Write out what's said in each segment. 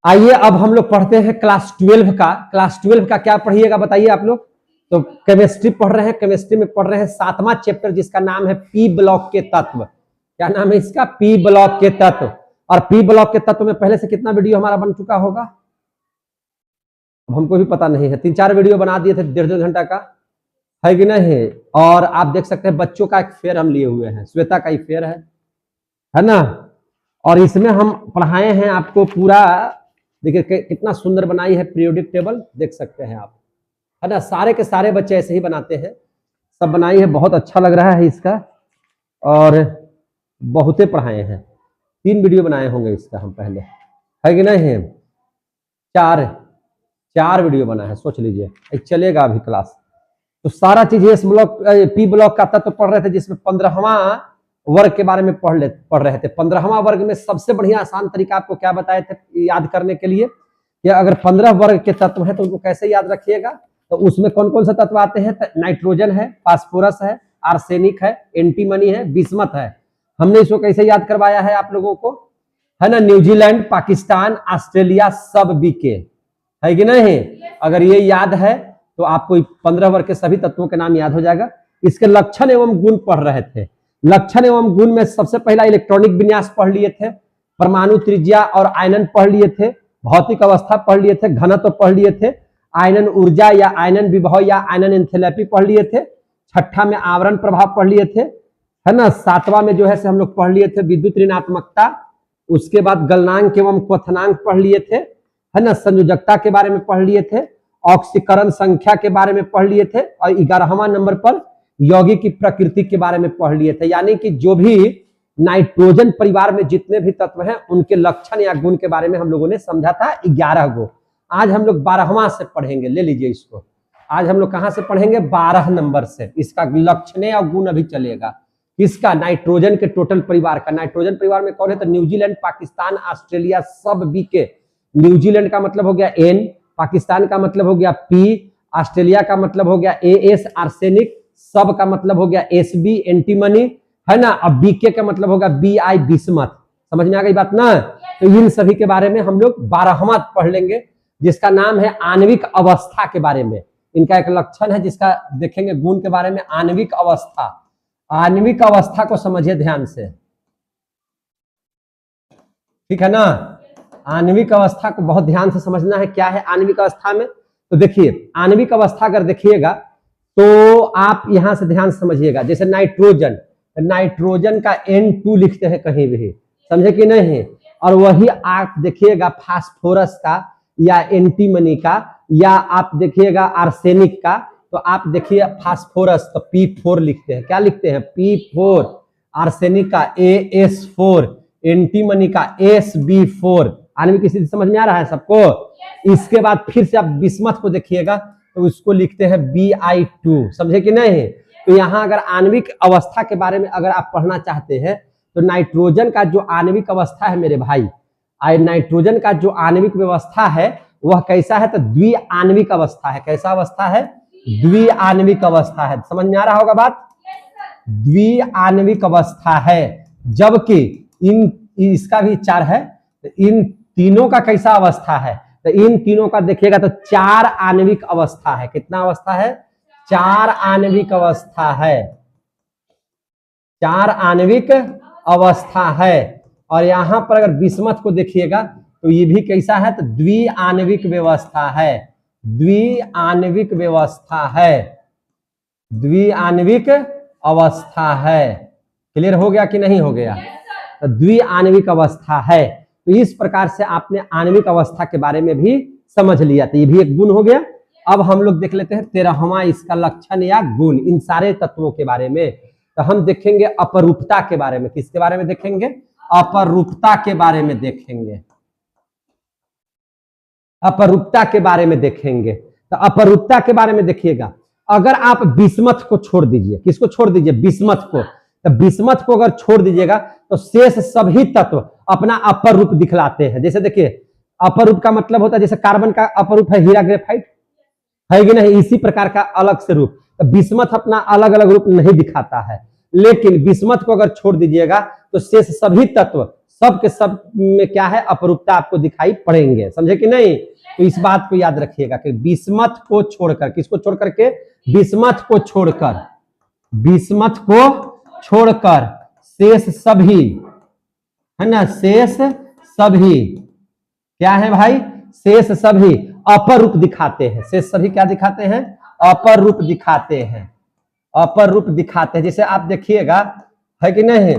आइए अब हम लोग पढ़ते हैं क्लास 12 का। क्लास 12 का क्या पढ़िएगा बताइए आप लोग। तो केमिस्ट्री पढ़ रहे हैं, केमिस्ट्री में पढ़ रहे हैं 7वां चैप्टर जिसका नाम है पी ब्लॉक के तत्व। क्या नाम है इसका? पी ब्लॉक के तत्व। और पी ब्लॉक के तत्व में पहले से कितना वीडियो हमारा बन चुका होगा हमको भी पता नहीं है। 3-4 वीडियो बना दिए थे 1.5 घंटा का, है कि नहीं। और आप देख सकते हैं बच्चों का एक फेयर हम लिए हुए हैं, श्वेता का ही फेयर है ना। और इसमें हम पढ़ाए हैं आपको पूरा, देखिए कितना सुंदर बनाई है पीरियोडिक टेबल, देख सकते हैं आप, है ना। सारे के सारे बच्चे ऐसे ही बनाते हैं, सब बनाई है, बहुत अच्छा लग रहा है इसका। और बहुते पढ़ाए हैं, 3 वीडियो बनाए होंगे इसका हम पहले, है कि नहीं। 4 वीडियो बना है, सोच लीजिए। चलेगा अभी क्लास। तो सारा चीज एस ब्लॉक पी ब्लॉक का तत्व पढ़ रहे थे, जिसमें 15वां वर्ग के बारे में पढ़ रहे थे। 15वां वर्ग में सबसे बढ़िया आसान तरीका आपको क्या बताए थे याद करने के लिए, कि अगर 15 वर्ग के तत्व है तो उनको कैसे याद रखिएगा। तो उसमें कौन कौन से तत्व आते हैं? तो नाइट्रोजन है, फास्फोरस है, आर्सेनिक है, एंटीमनी है, बिस्मथ है। हमने इसको कैसे याद करवाया है आप लोगों को, है ना। न्यूजीलैंड, पाकिस्तान, ऑस्ट्रेलिया सब बीके, है कि नहीं। अगर ये याद है तो आपको 15 वर्ग के सभी तत्वों के नाम याद हो जाएगा। इसके लक्षण एवं गुण पढ़ रहे थे। लक्षण एवं गुण में सबसे पहला इलेक्ट्रॉनिक विन्यास पढ़ लिए थे, परमाणु त्रिज्या और आयनन पढ़ लिए थे, भौतिक अवस्था पढ़ लिए थे, घनत्व पढ़ लिए थे, आयनन ऊर्जा या आयनन विभव या आयनन एंथैल्पी पढ़ लिए थे। 6ठा में आवरण प्रभाव पढ़ लिए थे, है ना। 7वां में जो है से हम लोग पढ़ लिए थे विद्युत ऋणात्मकता। उसके बाद गलनांक एवं क्वथनांक पढ़ लिए थे, है ना। संयोजकता के बारे में पढ़ लिए थे, ऑक्सीकरण संख्या के बारे में पढ़ लिए थे। और 11वां नंबर पर यौगिक की प्रकृति के बारे में पढ़ लिए थे। यानी कि जो भी नाइट्रोजन परिवार में जितने भी तत्व हैं उनके लक्षण या गुण के बारे में हम लोगों ने समझा था 11 गो। आज हम लोग 12वां से पढ़ेंगे, ले लीजिए इसको। आज हम लोग कहां से पढ़ेंगे? 12 नंबर से। इसका लक्षण और गुण अभी चलेगा। किसका? नाइट्रोजन के टोटल परिवार का। नाइट्रोजन परिवार में कौन है? तो न्यूजीलैंड, पाकिस्तान, ऑस्ट्रेलिया सब बी के। न्यूजीलैंड का मतलब हो गया N, पाकिस्तान का मतलब हो गया P, ऑस्ट्रेलिया का मतलब हो गया AS आर्सेनिक, सब का मतलब हो गया SB एंटीमनी, है ना। अब बीके का मतलब होगा BI बिस्मथ। समझ में आ गई बात ना। तो इन सभी के बारे में हम लोग 12वां पढ़ लेंगे, जिसका नाम है आणविक अवस्था के बारे में। इनका एक लक्षण है जिसका देखेंगे, गुण के बारे में। आणविक अवस्था, आणविक अवस्था को समझिए ध्यान से, ठीक है ना। आणविक अवस्था को बहुत ध्यान से समझना है, क्या है आणविक अवस्था में। तो देखिए आणविक अवस्था अगर देखिएगा तो आप यहां से ध्यान से समझिएगा। जैसे नाइट्रोजन, नाइट्रोजन का N2 लिखते हैं कहीं भी, समझे कि नहीं। और वही आप देखिएगा फास्फोरस का या एंटीमनी का, या आप देखिएगा आर्सेनिक का, तो आप देखिए फास्फोरस तो P4 लिखते हैं। क्या लिखते हैं? P4। आर्सेनिक का AS4, एंटीमनी का SB4। आणविक स्थिति समझ में आ रहा है सबको। इसके बाद फिर से आप बिस्मथ को देखिएगा तो उसको लिखते हैं BI2, समझे कि नहीं। तो यहाँ अगर आणविक अवस्था के बारे में अगर आप पढ़ना चाहते हैं तो नाइट्रोजन का जो आणविक अवस्था है मेरे भाई, नाइट्रोजन का जो आणविक व्यवस्था है वह कैसा है? तो द्विआण्विक अवस्था है। कैसा अवस्था है? द्विआण्विक अवस्था है। समझ में आ रहा होगा बात। द्विआण्विक अवस्था है, जबकि इसका भी 4 है। तो इन तीनों का कैसा अवस्था है? तो इन तीनों का देखिएगा तो 4 आणविक अवस्था है। कितना अवस्था है? 4 आणविक अवस्था है। 4 आणविक अवस्था है। और यहां पर अगर बिस्मथ को देखिएगा तो ये भी कैसा है? तो द्विआण्विक व्यवस्था है। द्विआण्विक व्यवस्था है, द्विआण्विक अवस्था है। क्लियर हो गया कि नहीं हो गया? तो द्विआण्विक अवस्था है। तो इस प्रकार से आपने आणविक अवस्था के बारे में भी समझ लिया, तो ये भी एक गुण हो गया। अब हम लोग देख लेते हैं 13वां इसका लक्षण या गुण, इन सारे तत्वों के बारे में। तो हम देखेंगे अपरूपता के बारे में। किसके बारे में देखेंगे? अपरूपता के बारे में देखेंगे। अपरूपता के बारे में देखेंगे। तो अपरूपता के बारे में देखिएगा, अगर आप बिस्मथ को छोड़ दीजिए, किसको छोड़ दीजिए? बिस्मथ को। तो बिस्मथ को अगर छोड़ दीजिएगा तो शेष सभी तत्व अपना अपर रूप दिखलाते हैं। जैसे देखिए अपर रूप का मतलब होता है, जैसे कार्बन का अपर रूप है हीरा ग्रेफाइट, है कि नहीं, इसी प्रकार का अलग से रूप। तो बिस्मथ अपना अलग अलग रूप नहीं दिखाता है, लेकिन बिस्मथ को अगर छोड़ दीजिएगा तो शेष सभी तत्व सब के सब में क्या है, अपरूपता आपको दिखाई पड़ेंगे, समझे कि नहीं। तो इस बात को याद रखिएगा कि बिस्मथ को छोड़कर, किसको छोड़ करके, बिस्मथ को छोड़कर, बिस्मथ को छोड़कर शेष सभी, है ना, शेष सभी क्या है भाई, शेष सभी अपर रूप दिखाते हैं। शेष सभी क्या दिखाते हैं, अपर रूप दिखाते हैं, अपर रूप दिखाते हैं। जैसे आप देखिएगा, है कि नहीं,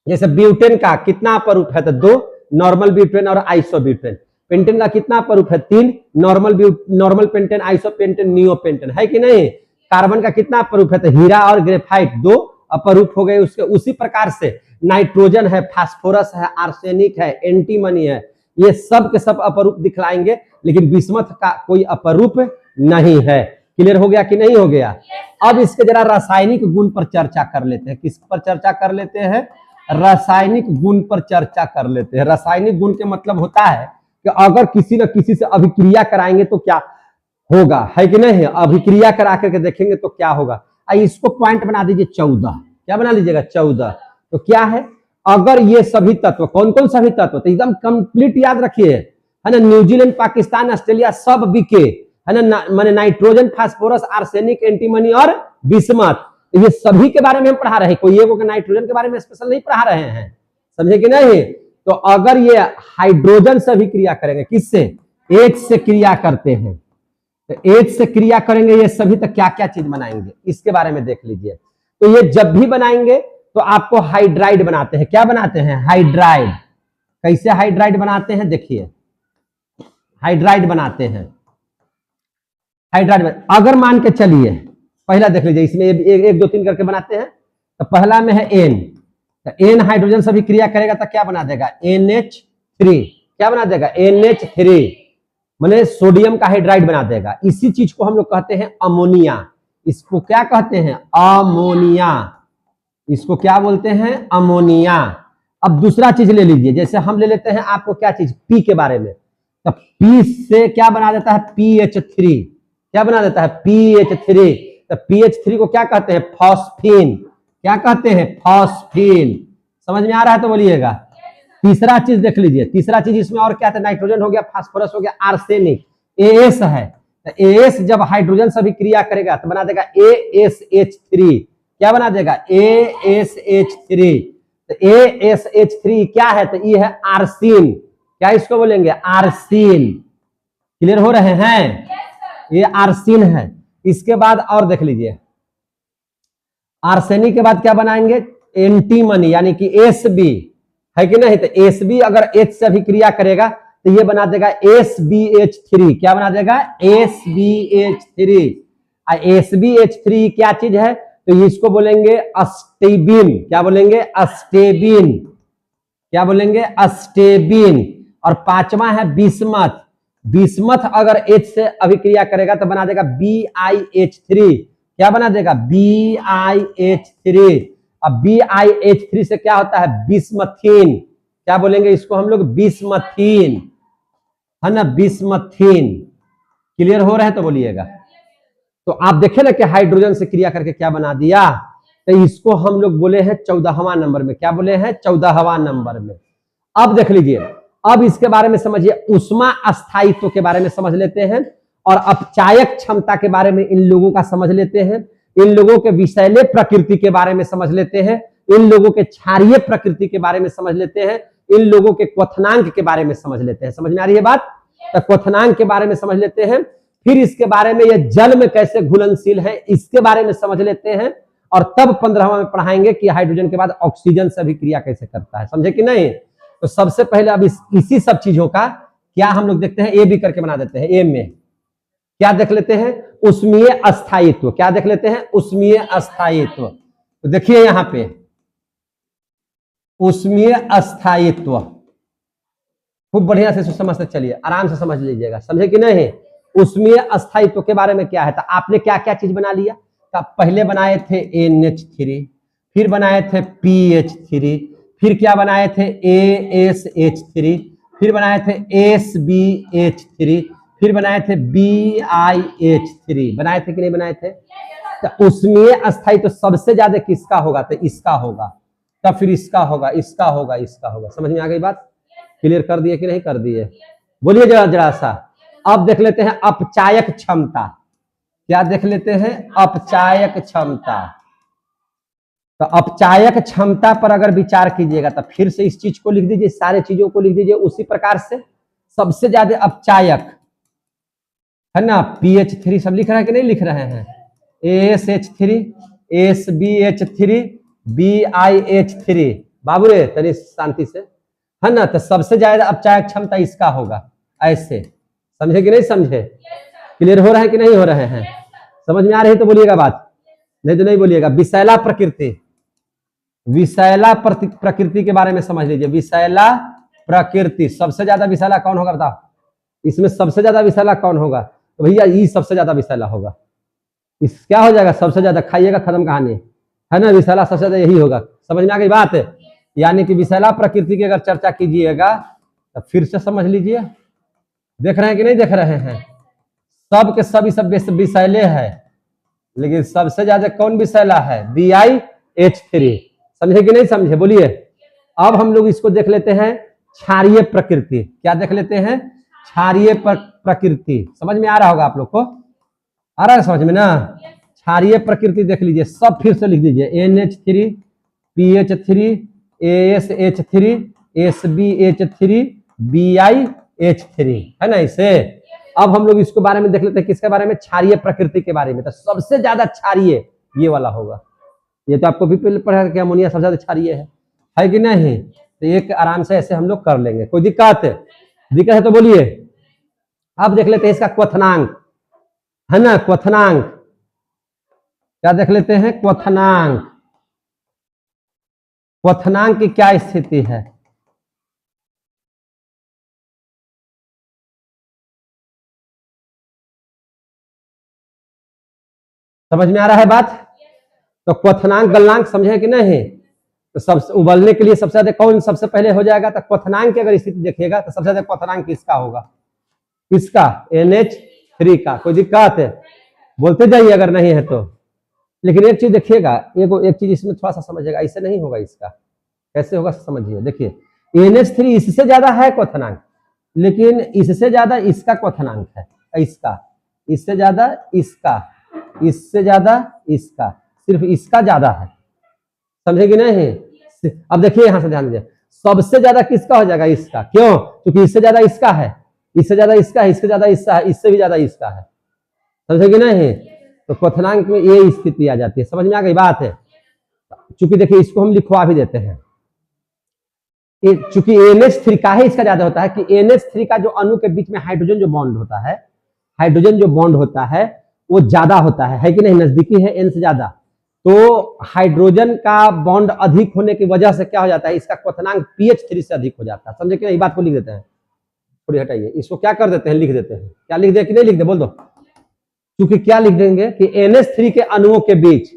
जैसे ब्यूटेन का कितना अपर रूप है, तो 2, नॉर्मल ब्यूटेन और आइसोब्यूटेन। पेंटेन का कितना अपर रूप है, 3, नॉर्मल पेंटेन, आइसोपेंटेन, नियोपेंटेन, है कि नहीं। कार्बन का कितना अपर रूप है, तो हीरा और ग्रेफाइट 2 अपर रूप हो गए उसके। उसी प्रकार से नाइट्रोजन है, फास्फोरस है, आर्सेनिक है, एंटीमनी है, ये सब के सब अपर रूप दिखलाएंगे, लेकिन बिस्मथ का कोई अपर रूप नहीं है। क्लियर हो गया कि नहीं हो गया। अब इसके जरा रासायनिक गुण पर चर्चा कर लेते हैं। किस पर चर्चा कर लेते हैं, रासायनिक गुण पर चर्चा कर लेते हैं। रासायनिक गुण के मतलब होता है कि अगर किसी न किसी से अभिक्रिया कराएंगे तो क्या होगा, है कि नहीं, अभिक्रिया करा करके देखेंगे तो क्या होगा। इसको पॉइंट बना दीजिए 14, क्या बना लीजिएगा 14। तो क्या है, अगर ये सभी तत्व, कौन कौन सभी तत्व, तो एकदम कंप्लीट याद रखिए, है ना, न्यूजीलैंड, पाकिस्तान, ऑस्ट्रेलिया सब बीके, है ना, माने नाइट्रोजन, फास्फोरस, आर्सेनिक, एंटीमनी और बिस्मथ, ये सभी के बारे में हम पढ़ा रहे हैं। कोई एक नाइट्रोजन के बारे में स्पेशल नहीं पढ़ा रहे हैं, समझे कि नहीं। तो अगर ये हाइड्रोजन से भी क्रिया करेंगे, किससे, एच से क्रिया करते हैं, तो एच से क्रिया करेंगे ये सभी, तो क्या क्या चीज बनाएंगे इसके बारे में देख लीजिए। तो ये जब भी बनाएंगे तो आपको हाइड्राइड बनाते हैं। क्या बनाते हैं, हाइड्राइड। कैसे हाइड्राइड बनाते हैं, देखिए, हाइड्राइड बनाते हैं। हाइड्राइड अगर मान के चलिए, पहला देख लीजिए, इसमें 1 2 3 करके बनाते हैं। तो पहला में है एन, तो एन हाइड्रोजन से भी क्रिया करेगा तो क्या बना देगा, NH3, क्या बना देगा, NH3, माने सोडियम का हाइड्राइड बना देगा। इसी चीज को हम लोग कहते हैं अमोनिया। इसको क्या कहते हैं, अमोनिया। इसको क्या बोलते हैं, अमोनिया। अब दूसरा चीज ले लीजिए, जैसे हम ले लेते हैं आपको क्या चीज, पी के बारे में। तो पी से क्या बना देता है, PH3, क्या बना देता है, PH3। तो PH3 को क्या कहते हैं, फॉस्फीन। क्या कहते हैं, फॉस्फीन। समझ में आ रहा है तो बोलिएगा। तीसरा चीज देख लीजिए, तीसरा चीज इसमें और क्या था, नाइट्रोजन हो गया, फास्फोरस हो गया, आर्सेनिक, AS है। तो AS जब हाइड्रोजन से भी क्रिया करेगा तो बना देगा ASH3। क्या बना देगा, ASH3। तो ASH3 क्या है, तो ये है आर्सिन। क्या इसको बोलेंगे, आर्सिन। क्लियर हो रहे हैं, ये आर्सिन है। इसके बाद और देख लीजिए, आर्सेनिक के बाद क्या बनाएंगे, एंटीमनी, यानी कि SB, है कि नहीं। तो SB अगर H से भी क्रिया करेगा तो ये बना देगा SBH3। क्या बना देगा, SBH3। SBH3 क्या चीज है, तो इसको बोलेंगे अस्टेबिन। क्या बोलेंगे, अस्टेबिन। क्या बोलेंगे, अस्टेबिन। और पांचवा है बिस्मथ। बिस्मथ अगर H से अभिक्रिया करेगा तो बना देगा BiH3। क्या बना देगा, BiH3। अब BiH3 से क्या होता है, बिस्मथीन। क्या बोलेंगे इसको हम लोग, बिस्मथीन, है ना, बिस्मथीन। क्लियर हो रहा है तो बोलिएगा। तो आप देखे ना कि हाइड्रोजन से क्रिया करके क्या बना दिया, तो इसको हम लोग बोले हैं 14वां नंबर में। क्या बोले हैं, 14वां नंबर में। अब देख लीजिए, अब इसके बारे में समझिए, उष्मा अस्थायित्व के बारे में समझ लेते हैं, और अपचायक क्षमता के बारे में इन लोगों का समझ लेते हैं, इन लोगों के विषैले प्रकृति के बारे में समझ लेते हैं, इन लोगों के क्षारीय प्रकृति के बारे में समझ लेते हैं, इन लोगों के क्वथनांक के बारे में समझ लेते हैं। समझ में आ रही है बात, तो क्वथनांक के बारे में समझ लेते हैं। फिर इसके बारे में ये जल में कैसे घुलनशील है इसके बारे में समझ लेते हैं, और तब 15वां में पढ़ाएंगे कि हाइड्रोजन के बाद ऑक्सीजन से भी क्रिया कैसे करता है। समझे कि नहीं। तो सबसे पहले अब इसी सब चीजों का क्या हम लोग देखते हैं, ए बी करके बना देते हैं। ए में क्या देख लेते हैं, उष्मीय अस्थायित्व। क्या देख लेते हैं, उष्मीय अस्थायित्व। तो देखिए यहां पे उष्मीय अस्थायित्व खूब बढ़िया से समझते चलिए, आराम से समझ लीजिएगा। समझे कि नहीं। उष्मीय अस्थायित्व के बारे में क्या है, तो आपने क्या क्या चीज बना लिया, तो पहले बनाए थे NH3, फिर बनाए थे PH3, फिर क्या बनाए थे ASH3, फिर बनाए थे SBH3, फिर बनाए थे BiH3। बनाए थे कि नहीं बनाए थे। तो उष्मीय अस्थायित्व सबसे ज्यादा किसका होगा, तो इसका होगा। तब फिर इसका होगा, इसका होगा, इसका होगा। समझ में आ गई बात? क्लियर कर दिए कि नहीं कर दिए? बोलिए जरा जरा सा। अब देख लेते हैं अपचायक क्षमता। क्या देख लेते हैं? अपचायक क्षमता। तो अपचायक क्षमता पर अगर विचार कीजिएगा तो फिर से इस चीज को लिख दीजिए, सारे चीजों को लिख दीजिए उसी प्रकार से। सबसे ज्यादा अपचायक है ना, PH3 सब लिख रहे हैं कि नहीं लिख रहे हैं? ASH3, SBH3, BiH3। बाबू रे तनी शांति से, है ना। तो सबसे ज्यादा अपचायक क्षमता इसका होगा, ऐसे। समझे कि नहीं समझे? क्लियर हो रहा है कि नहीं हो रहे हैं? समझ में आ रही है तो बोलिएगा बात, नहीं तो नहीं बोलिएगा। विषैला प्रकृति, विषैला प्रकृति के बारे में समझ लीजिए। विषैला प्रकृति, सबसे ज्यादा विषैला कौन होगा बताओ? इसमें सबसे ज्यादा विषैला कौन होगा? तो भैया ये सबसे ज्यादा विषैला होगा। इस क्या हो जाएगा? सबसे ज्यादा खाइएगा, खत्म कहानी, है ना। विषैला सबसे ज्यादा यही होगा। समझ में आ गई बात? यानी कि विषैला प्रकृति की अगर चर्चा कीजिएगा तो फिर से समझ लीजिए। देख रहे हैं कि नहीं देख रहे हैं? सब के सभी सब विषैले है, लेकिन सबसे ज्यादा कौन विषैला है? BiH3। समझे कि नहीं समझे? बोलिए। अब हम लोग इसको देख लेते हैं क्षारीय प्रकृति। क्या देख लेते हैं? क्षारीय प्रकृति। समझ में आ रहा होगा आप लोग को? आ रहा है समझ में ना? क्षारीय प्रकृति देख लीजिए, सब फिर से लिख दीजिए। NH3, PH3, ASH3, SBH3, BiH3, है ना। इसे अब हम लोग इसके बारे में देख लेते हैं। किसके बारे में? क्षारीय प्रकृति के बारे में। तो सबसे ज्यादा क्षारीय ये वाला होगा। ये तो आपको भी पहले पढ़ा कि अमोनिया सबसे ज्यादा क्षारीय है कि नहीं? तो एक आराम से ऐसे हम लोग कर लेंगे। कोई दिक्कत है तो बोलिए। अब देख लेते हैं इसका क्वथनांक, है ना। क्वथनांक क्या देख लेते हैं? क्वथनांक। क्वथनांक की क्या स्थिति है? समझ में आ रहा है बात? तो क्वथनांक गलनांक समझे कि नहीं? तो सबसे उबलने के लिए सबसे ज्यादा कौन सबसे पहले हो जाएगा? तो क्वथनांक की अगर स्थिति देखिएगा तो सबसे ज्यादा क्वथनांक किसका होगा? किसका? NH3 का। कोई दिक्कत है? बोलते जाइए अगर नहीं है तो। लेकिन एक चीज देखिएगा, एक चीज इसमें थोड़ा सा समझिएगा, ऐसे नहीं होगा। इसका कैसे होगा समझिए। देखिए NH3 इससे ज्यादा है क्वथनांक, लेकिन इससे ज्यादा इसका क्वथनांक है। इसका इससे ज्यादा इसका, इससे ज्यादा इसका, सिर्फ इसका ज्यादा है। समझे कि नहीं? अब देखिए यहां से ध्यान दीजिए, सबसे ज्यादा किसका हो जाएगा? इसका। क्यों? क्योंकि इससे ज्यादा इसका है, इससे ज्यादा इसका है, इससे ज्यादा इसका है, इससे भी ज्यादा इसका है। समझे कि नहीं? तो क्वथनांक में ये स्थिति आ जाती है। समझ में आ गई बात है? चूंकि देखिए इसको हम लिखवा भी देते हैं। चूंकि NH3 का है इसका ज्यादा होता है कि NH3 का जो अणु के बीच में हाइड्रोजन जो बॉन्ड होता है, हाइड्रोजन जो बॉन्ड होता है वो ज्यादा होता है कि नहीं? नजदीकी है N से ज्यादा। तो हाइड्रोजन का बॉन्ड अधिक होने की वजह से क्या हो जाता है? इसका क्वथनांक PH3 से अधिक हो जाता है। समझे कि नहीं? बात को लिख देते हैं। थोड़ी हटाइए इसको, क्या कर देते हैं? लिख देते हैं। क्या लिख दे कि नहीं लिख दे? बोल दो। क्योंकि क्या लिख देंगे कि NH3 के अणुओं के बीच,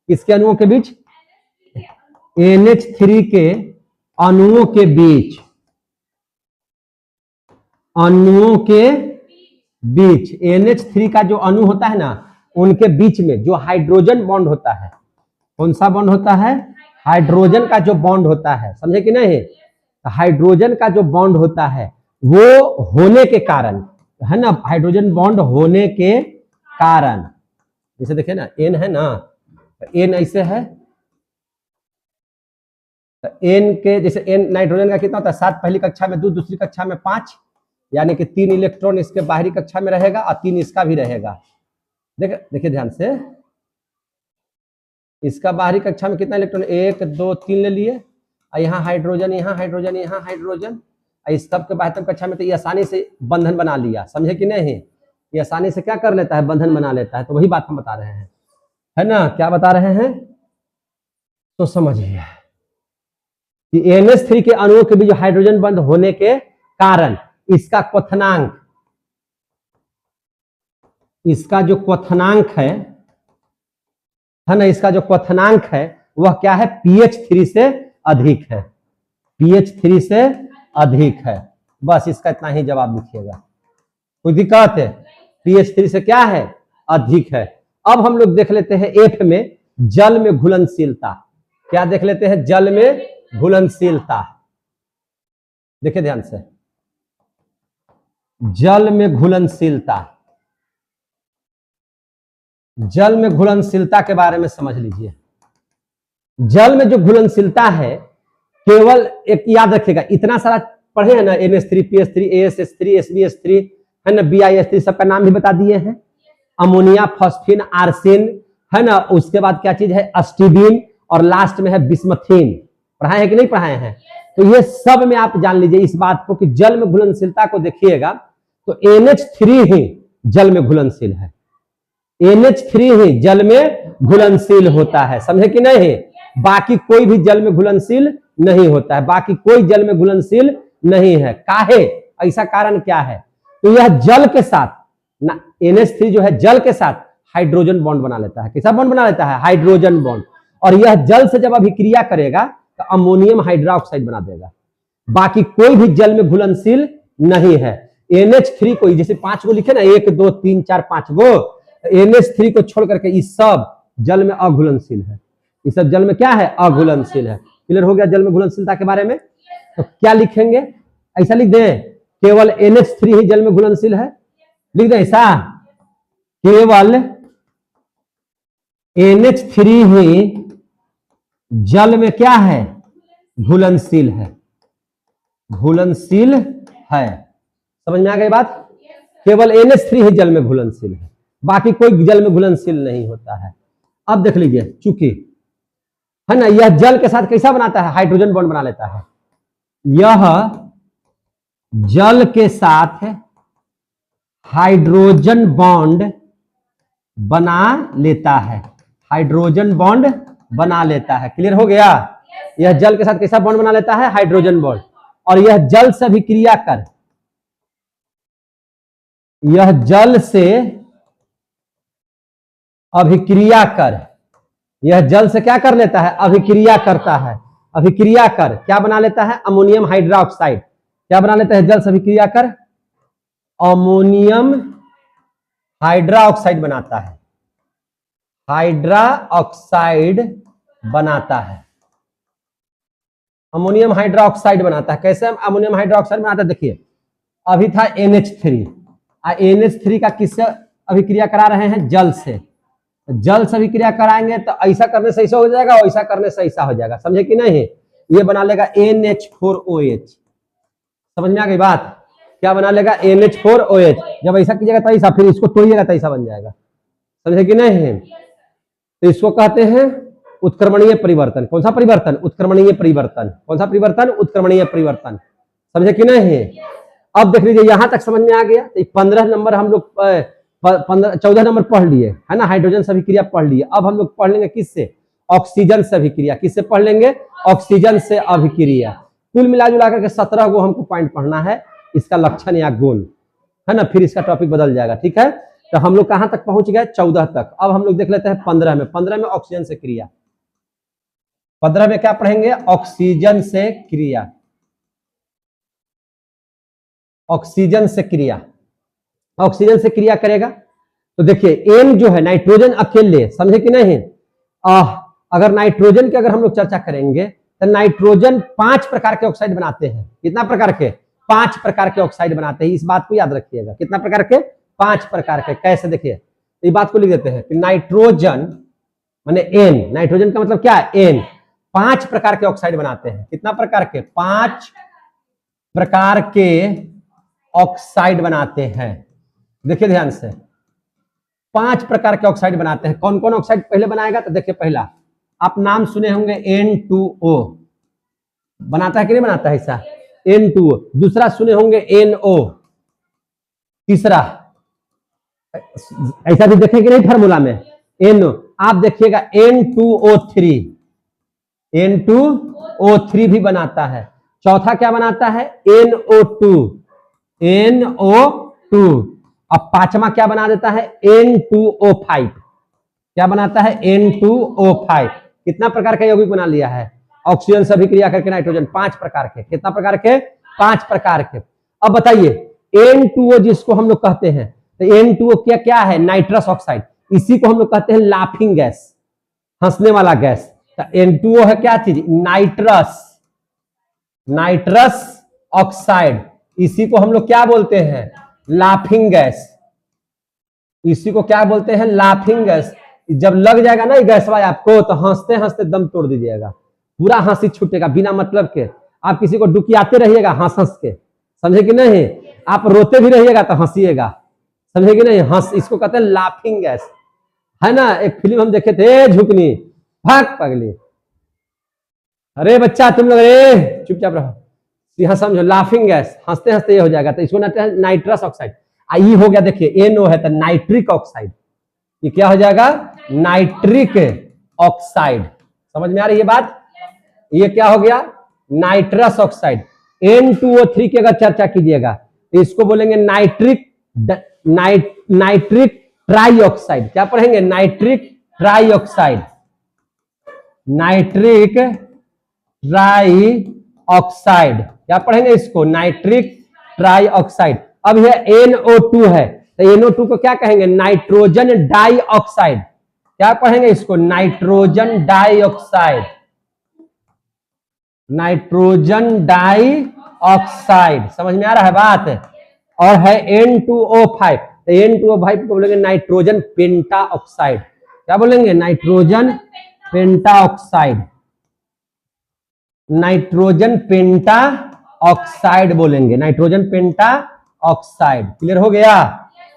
किसके अणुओं के बीच? NH3 के अणुओं के बीच, अणुओं के बीच NH3 का जो अणु होता है ना, उनके बीच में जो हाइड्रोजन बॉन्ड होता है, कौन सा बॉन्ड होता है? हाइड्रोजन का जो बॉन्ड होता है। समझे कि नहीं? हाइड्रोजन का जो बॉन्ड होता है वो होने के कारण, है ना, हाइड्रोजन बॉन्ड होने के कारण, जैसे देखिए ना N है ना, N ऐसे है, तो N के जैसे N नाइट्रोजन का कितना होता है? 7 पहली कक्षा में, 2 दूसरी कक्षा में, 5, यानी कि 3 इलेक्ट्रॉन इसके बाहरी कक्षा में रहेगा और 3 इसका भी रहेगा। देखिए ध्यान से, इसका बाहरी कक्षा में कितना इलेक्ट्रॉन? 1 2 3 ले लिए, और यहाँ हाइड्रोजन, यहाँ हाइड्रोजन, यहाँ हाइड्रोजन, इस सब के बाहरी कक्षा में तो ये आसानी से बंधन बना लिया। समझे कि नहीं? ये आसानी से क्या कर लेता है? बंधन बना लेता है। तो वही बात हम बता रहे हैं, है ना। क्या बता रहे हैं? तो समझिए कि NH3 के अणुओं के बीच हाइड्रोजन बंध होने के कारण इसका क्वथनांक, इसका जो क्वथनांक है ना, इसका जो क्वथनांक है वह क्या है? PH3 से अधिक है, PH3 से अधिक है। बस इसका इतना ही जवाब लिखिएगा। कोई दिक्कत है? PH3 से क्या है? अधिक है। अब हम लोग देख लेते हैं F में जल में घुलनशीलता। क्या देख लेते हैं? जल में घुलनशीलता। देखिए ध्यान से, जल में घुलनशीलता, जल में घुलनशीलता के बारे में समझ लीजिए। जल में जो घुलनशीलता है, केवल एक याद रखिएगा, इतना सारा पढ़े हैं ना, NH3 PH3 ASH3 SbH3 है ना, BiH3 सबका नाम भी बता दिए हैं। अमोनिया, फॉस्फिन, आर्सेन है ना, उसके बाद क्या चीज है? अस्टिडीन, और लास्ट में है बिस्मथीन। पढ़ाए हैं कि नहीं पढ़ाए हैं? तो ये सब में आप जान लीजिए इस बात को कि जल में घुलनशीलता को देखिएगा तो NH3 ही जल में घुलनशील है। NH3 ही जल में घुलनशील होता है, समझे कि नहीं? बाकी कोई भी जल में घुलनशील नहीं होता है, बाकी कोई जल में घुलनशील नहीं है। काहे? ऐसा कारण क्या है? तो यह जल के साथ ना, NH3 जो है जल के साथ हाइड्रोजन बॉन्ड बना लेता है। कैसा बॉन्ड बना लेता है? Hydrogen bond. और यह जल से जब अभिक्रिया करेगा तो अमोनियम हाइड्रोक्साइड बना देगा। बाकी कोई भी जल में घुलनशील नहीं है। NH3 को जैसे 5 गो लिखे ना, 1 2 3 4 5 गो, NH3 को छोड़ करके ये सब जल में अघुलनशील है। ये सब जल में क्या है? अघुलनशील है। क्लियर हो गया जल में घुलनशीलता के बारे में? तो क्या लिखेंगे? ऐसा लिख दें, केवल NH3 ही जल में घुलनशील है। लिख दें ऐसा, केवल NH3 ही जल में क्या है? घुलनशील है, घुलनशील है। समझ में आ गई बात? केवल NH3 ही जल में घुलनशील है, बाकी कोई जल में घुलनशील नहीं होता है। अब देख लीजिए, चूंकि है ना, यह जल के साथ कैसा बनाता है? हाइड्रोजन बॉन्ड बना लेता है। यह जल के साथ हाइड्रोजन बॉन्ड बना लेता है, हाइड्रोजन बॉन्ड बना लेता है। क्लियर हो गया? यह जल के साथ कैसा बॉन्ड बना लेता है? Hydrogen bond. और यह जल से अभिक्रिया कर, यह जल से अभिक्रिया कर, यह जल से क्या कर लेता है? अभिक्रिया करता है। अभिक्रिया कर क्या बना लेता है? Ammonium hydroxide. क्या बना लेता है जल से अभिक्रिया कर? अमोनियम हाइड्रोक्साइड बनाता है, हाइड्रोक्साइड बनाता है, अमोनियम हाइड्रोक्साइड बनाता है। कैसे अमोनियम हाइड्रोक्साइड बनाता है? देखिए, अभी था NH3, NH3 का किससे अभिक्रिया करा रहे हैं? जल से। जल से अभिक्रिया कराएंगे तो ऐसा करने से ऐसा हो जाएगा, और ऐसा करने से ऐसा हो जाएगा। समझे कि नहीं? ये बना लेगा NH4OH। समझ में आ गई बात? क्या बना लेगा? NH4OH। जब ऐसा कीजिएगा तो ऐसा, फिर इसको तोड़िएगा तो ऐसा बन जाएगा। समझे कि नहीं? तो इसको कहते हैं उत्क्रमणीय परिवर्तन। कौन सा परिवर्तन? उत्क्रमणीय परिवर्तन। कौन सा परिवर्तन? उत्क्रमणीय परिवर्तन। समझे कि नहीं? अब देख लीजिए, यहां तक समझ में आ गया। तो 15 नंबर हम लोग 14 नंबर पढ़ लिए है ना, हाइड्रोजन से अभिक्रिया पढ़ लिए। अब हम लोग पढ़ लेंगे किससे? ऑक्सीजन से अभिक्रिया। किससे पढ़ लेंगे? ऑक्सीजन से अभिक्रिया। कुल मिला जुला करके 17 गो हमको पॉइंट पढ़ना है, इसका लक्षण या गोल है ना, फिर इसका टॉपिक बदल जाएगा। ठीक है, तो हम लोग कहां तक पहुंच गए? 14 तक। अब हम लोग देख लेते हैं 15 में। 15 में ऑक्सीजन से क्रिया। 15 में क्या पढ़ेंगे? ऑक्सीजन से क्रिया। ऑक्सीजन से क्रिया, ऑक्सीजन से क्रिया करेगा तो देखिए N जो है नाइट्रोजन अकेले, समझे कि नहीं? अगर नाइट्रोजन की अगर हम लोग चर्चा करेंगे तो नाइट्रोजन 5 प्रकार के ऑक्साइड बनाते हैं। कितना प्रकार के? 5 प्रकार के ऑक्साइड बनाते हैं। इस बात को याद रखिएगा। कितना प्रकार के? 5 प्रकार के। कैसे? देखिए, ये बात को लिख देते हैं कि नाइट्रोजन माने N, नाइट्रोजन का मतलब क्या है? N। 5 प्रकार के ऑक्साइड बनाते हैं। कितना प्रकार के? 5 प्रकार के ऑक्साइड बनाते हैं। देखिए ध्यान से, 5 प्रकार के ऑक्साइड बनाते हैं। कौन कौन ऑक्साइड पहले बनाएगा? तो देखिए, पहला आप नाम सुने होंगे N2O, बनाता है कि नहीं बनाता है ऐसा? N2O। दूसरा सुने होंगे NO। तीसरा ऐसा भी देखें कि नहीं फार्मूला में? NO। आप देखिएगा N2O3, N2O3 भी बनाता है। चौथा क्या बनाता है? NO2, NO2। अब 5वां क्या बना देता है? N2O5। क्या बनाता है? N2O5। कितना प्रकार का यौगिक बना लिया है? ऑक्सीजन से अभिक्रिया करके नाइट्रोजन। 5 प्रकार के। कितना प्रकार के? 5 प्रकार के। अब बताइए, N2O जिसको हम लोग कहते हैं, तो N2O क्या है? Nitrous oxide. इसी को हम लोग कहते हैं लाफिंग गैस, हंसने वाला गैस। तो N2O है क्या चीज, नाइट्रस, नाइट्रस ऑक्साइड। इसी को हम लोग क्या बोलते हैं, लाफिंग गैस। इसी को क्या बोलते हैं, लाफिंग गैस। जब लग जाएगा ना ये गैस भाई आपको, तो हंसते हंसते दम तोड़ दीजिएगा, पूरा हंसी छूटेगा बिना मतलब के। आप किसी को डुकियाते रहिएगा हंस हंस के, समझे कि नहीं, आप रोते भी रहिएगा तो हंसीएगा, समझे कि नहीं, हंस, इसको कहते हैं लाफिंग गैस, है ना। एक फिल्म हम देखे थे, झुकनी, भाग पगली, अरे बच्चा तुम लोग अरे चुपचाप रहो, यहां समझो लाफिंग गैस, हंसते हंसते ये हो जाएगा, तो इसको कहते हैं नाइट्रस ऑक्साइड। आई हो गया, देखिए NO है तो नाइट्रिक ऑक्साइड, ये क्या हो जाएगा, नाइट्रिक ऑक्साइड। समझ में आ रही है बात, ये क्या हो गया, नाइट्रस ऑक्साइड। N2O3 की अगर चर्चा कीजिएगा तो इसको बोलेंगे नाइट्रिक नाइट्रिक ट्राई ऑक्साइड। क्या पढ़ेंगे, nitric try oxide, nitric try oxide, क्या पढ़ेंगे इसको, नाइट्रिक ट्राई ऑक्साइड। अब यह NO2 है तो NO2 को क्या कहेंगे, नाइट्रोजन डाई ऑक्साइड। क्या पढ़ेंगे इसको, nitrogen dioxide, nitrogen dioxide. समझ में आ रहा है बात। और है N2O5, तो N2O5 को बोलेंगे नाइट्रोजन पेंटा ऑक्साइड। क्या बोलेंगे, नाइट्रोजन पेंटा ऑक्साइड, नाइट्रोजन पेंटा ऑक्साइड बोलेंगे, नाइट्रोजन पेंटा ऑक्साइड। क्लियर हो गया।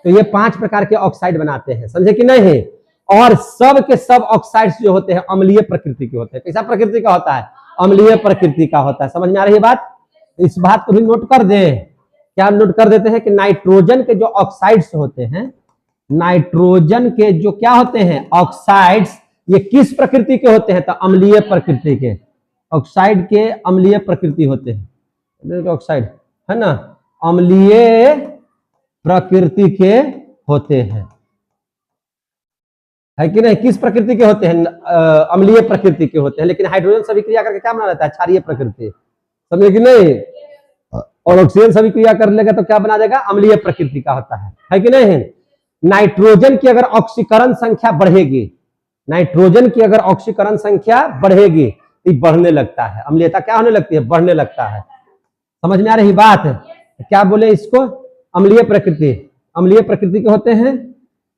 तो ये 5 प्रकार के ऑक्साइड बनाते हैं, समझे कि नहीं। और सब के सब ऑक्साइड्स जो होते हैं अम्लीय प्रकृति के होते हैं। कैसा प्रकृति का होता है, अम्लीय प्रकृति का होता है। समझ में आ रही है बात, इस बात को भी नोट कर दे। क्या नोट कर देते हैं कि नाइट्रोजन के जो ऑक्साइड्स होते हैं, नाइट्रोजन के जो क्या होते हैं ऑक्साइड्स, ये किस प्रकृति के होते हैं, तो अम्लीय प्रकृति के। ऑक्साइड के अम्लीय प्रकृति होते हैं, ऑक्साइड है ना, अम्लीय प्रकृति के होते हैं, है कि नहीं, किस प्रकृति के होते हैं, अम्लीय प्रकृति के होते हैं। लेकिन हाइड्रोजन सभी क्रिया करके क्या बना लेता है, क्षारीय प्रकृति, समझे कि नहीं। और ऑक्सीजन सभी क्रिया कर लेगा तो क्या बना देगा, अम्लीय प्रकृति का होता है कि नहीं। नाइट्रोजन की अगर ऑक्सीकरण संख्या बढ़ेगी, नाइट्रोजन की अगर ऑक्सीकरण संख्या बढ़ेगी तो बढ़ने लगता है, अम्लीयता क्या होने लगती है, बढ़ने लगता है। समझ में आ रही बात। क्या बोले इसको, अम्लीय प्रकृति, अम्लीय प्रकृति के होते हैं,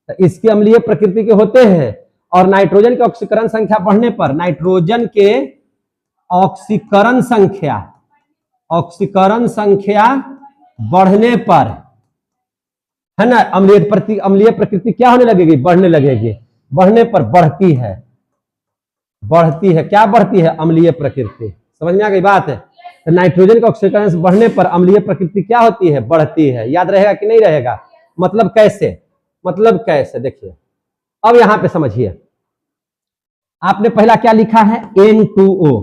तो इसकी अम्लीय प्रकृति के होते हैं। और नाइट्रोजन की ऑक्सीकरण संख्या बढ़ने पर, नाइट्रोजन के ऑक्सीकरण संख्या, ऑक्सीकरण संख्या बढ़ने पर, है ना, अम्लीय प्रकृति क्या होने लगेगी, बढ़ने लगेगी। बढ़ने पर बढ़ती है, बढ़ती है, क्या बढ़ती है, अम्लीय प्रकृति। समझ में आ गई बात है। तो नाइट्रोजन का ऑक्सीकरण बढ़ने पर अम्लीय प्रकृति क्या होती है, बढ़ती है। याद रहेगा कि नहीं रहेगा, मतलब कैसे, मतलब कैसे, देखिए अब यहां पे समझिए। आपने पहला क्या लिखा है, N2O,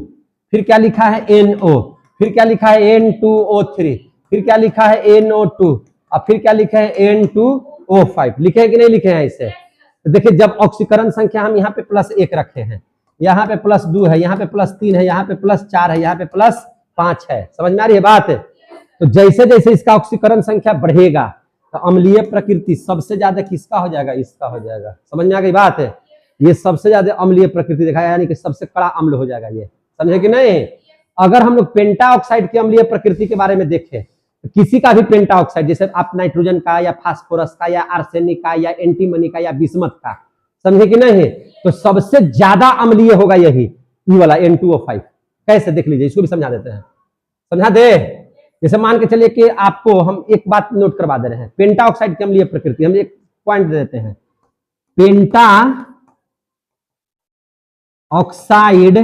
फिर क्या लिखा है, NO, फिर क्या लिखा है, N2O3, फिर क्या लिखा है, NO2, और फिर क्या लिखा है, N2O5। लिखे हैं कि नहीं लिखे हैं इसे। तो देखिए जब ऑक्सीकरण संख्या हम यहाँ पे +1 रखे हैं, यहाँ पे +2 है, यहाँ पे +3 है, यहाँ पे +4 है, यहाँ पे +5 है। समझ में आ रही है बात। तो जैसे जैसे इसका ऑक्सीकरण संख्या बढ़ेगा तो अम्लीय प्रकृति सबसे ज्यादा किसका हो जाएगा, इसका हो जाएगा। समझ में आ गई बात है। ये सबसे ज्यादा अम्लीय प्रकृति दिखाया, यानी कि सबसे कड़ा अम्ल हो जाएगा ये, समझे कि नहीं। अगर हम लोग पेंटा ऑक्साइड की अम्लीय प्रकृति के बारे में देखें, तो किसी का भी पेंटा ऑक्साइड, जैसे आप नाइट्रोजन का या फास्फोरस का या आर्सेनिक का या एंटीमनी का या बिस्मथ का, समझे कि नहीं, तो सबसे ज्यादा अम्लीय होगा यही, ये वाला N2O5। कैसे देख लीजिए, इसको भी समझा देते हैं, समझा दे। जैसे मान के चलिए कि आपको हम एक बात नोट करवा दे रहे हैं, पेंटा ऑक्साइड की अम्लीय प्रकृति, हम एक पॉइंट दे देते हैं, पेंटा ऑक्साइड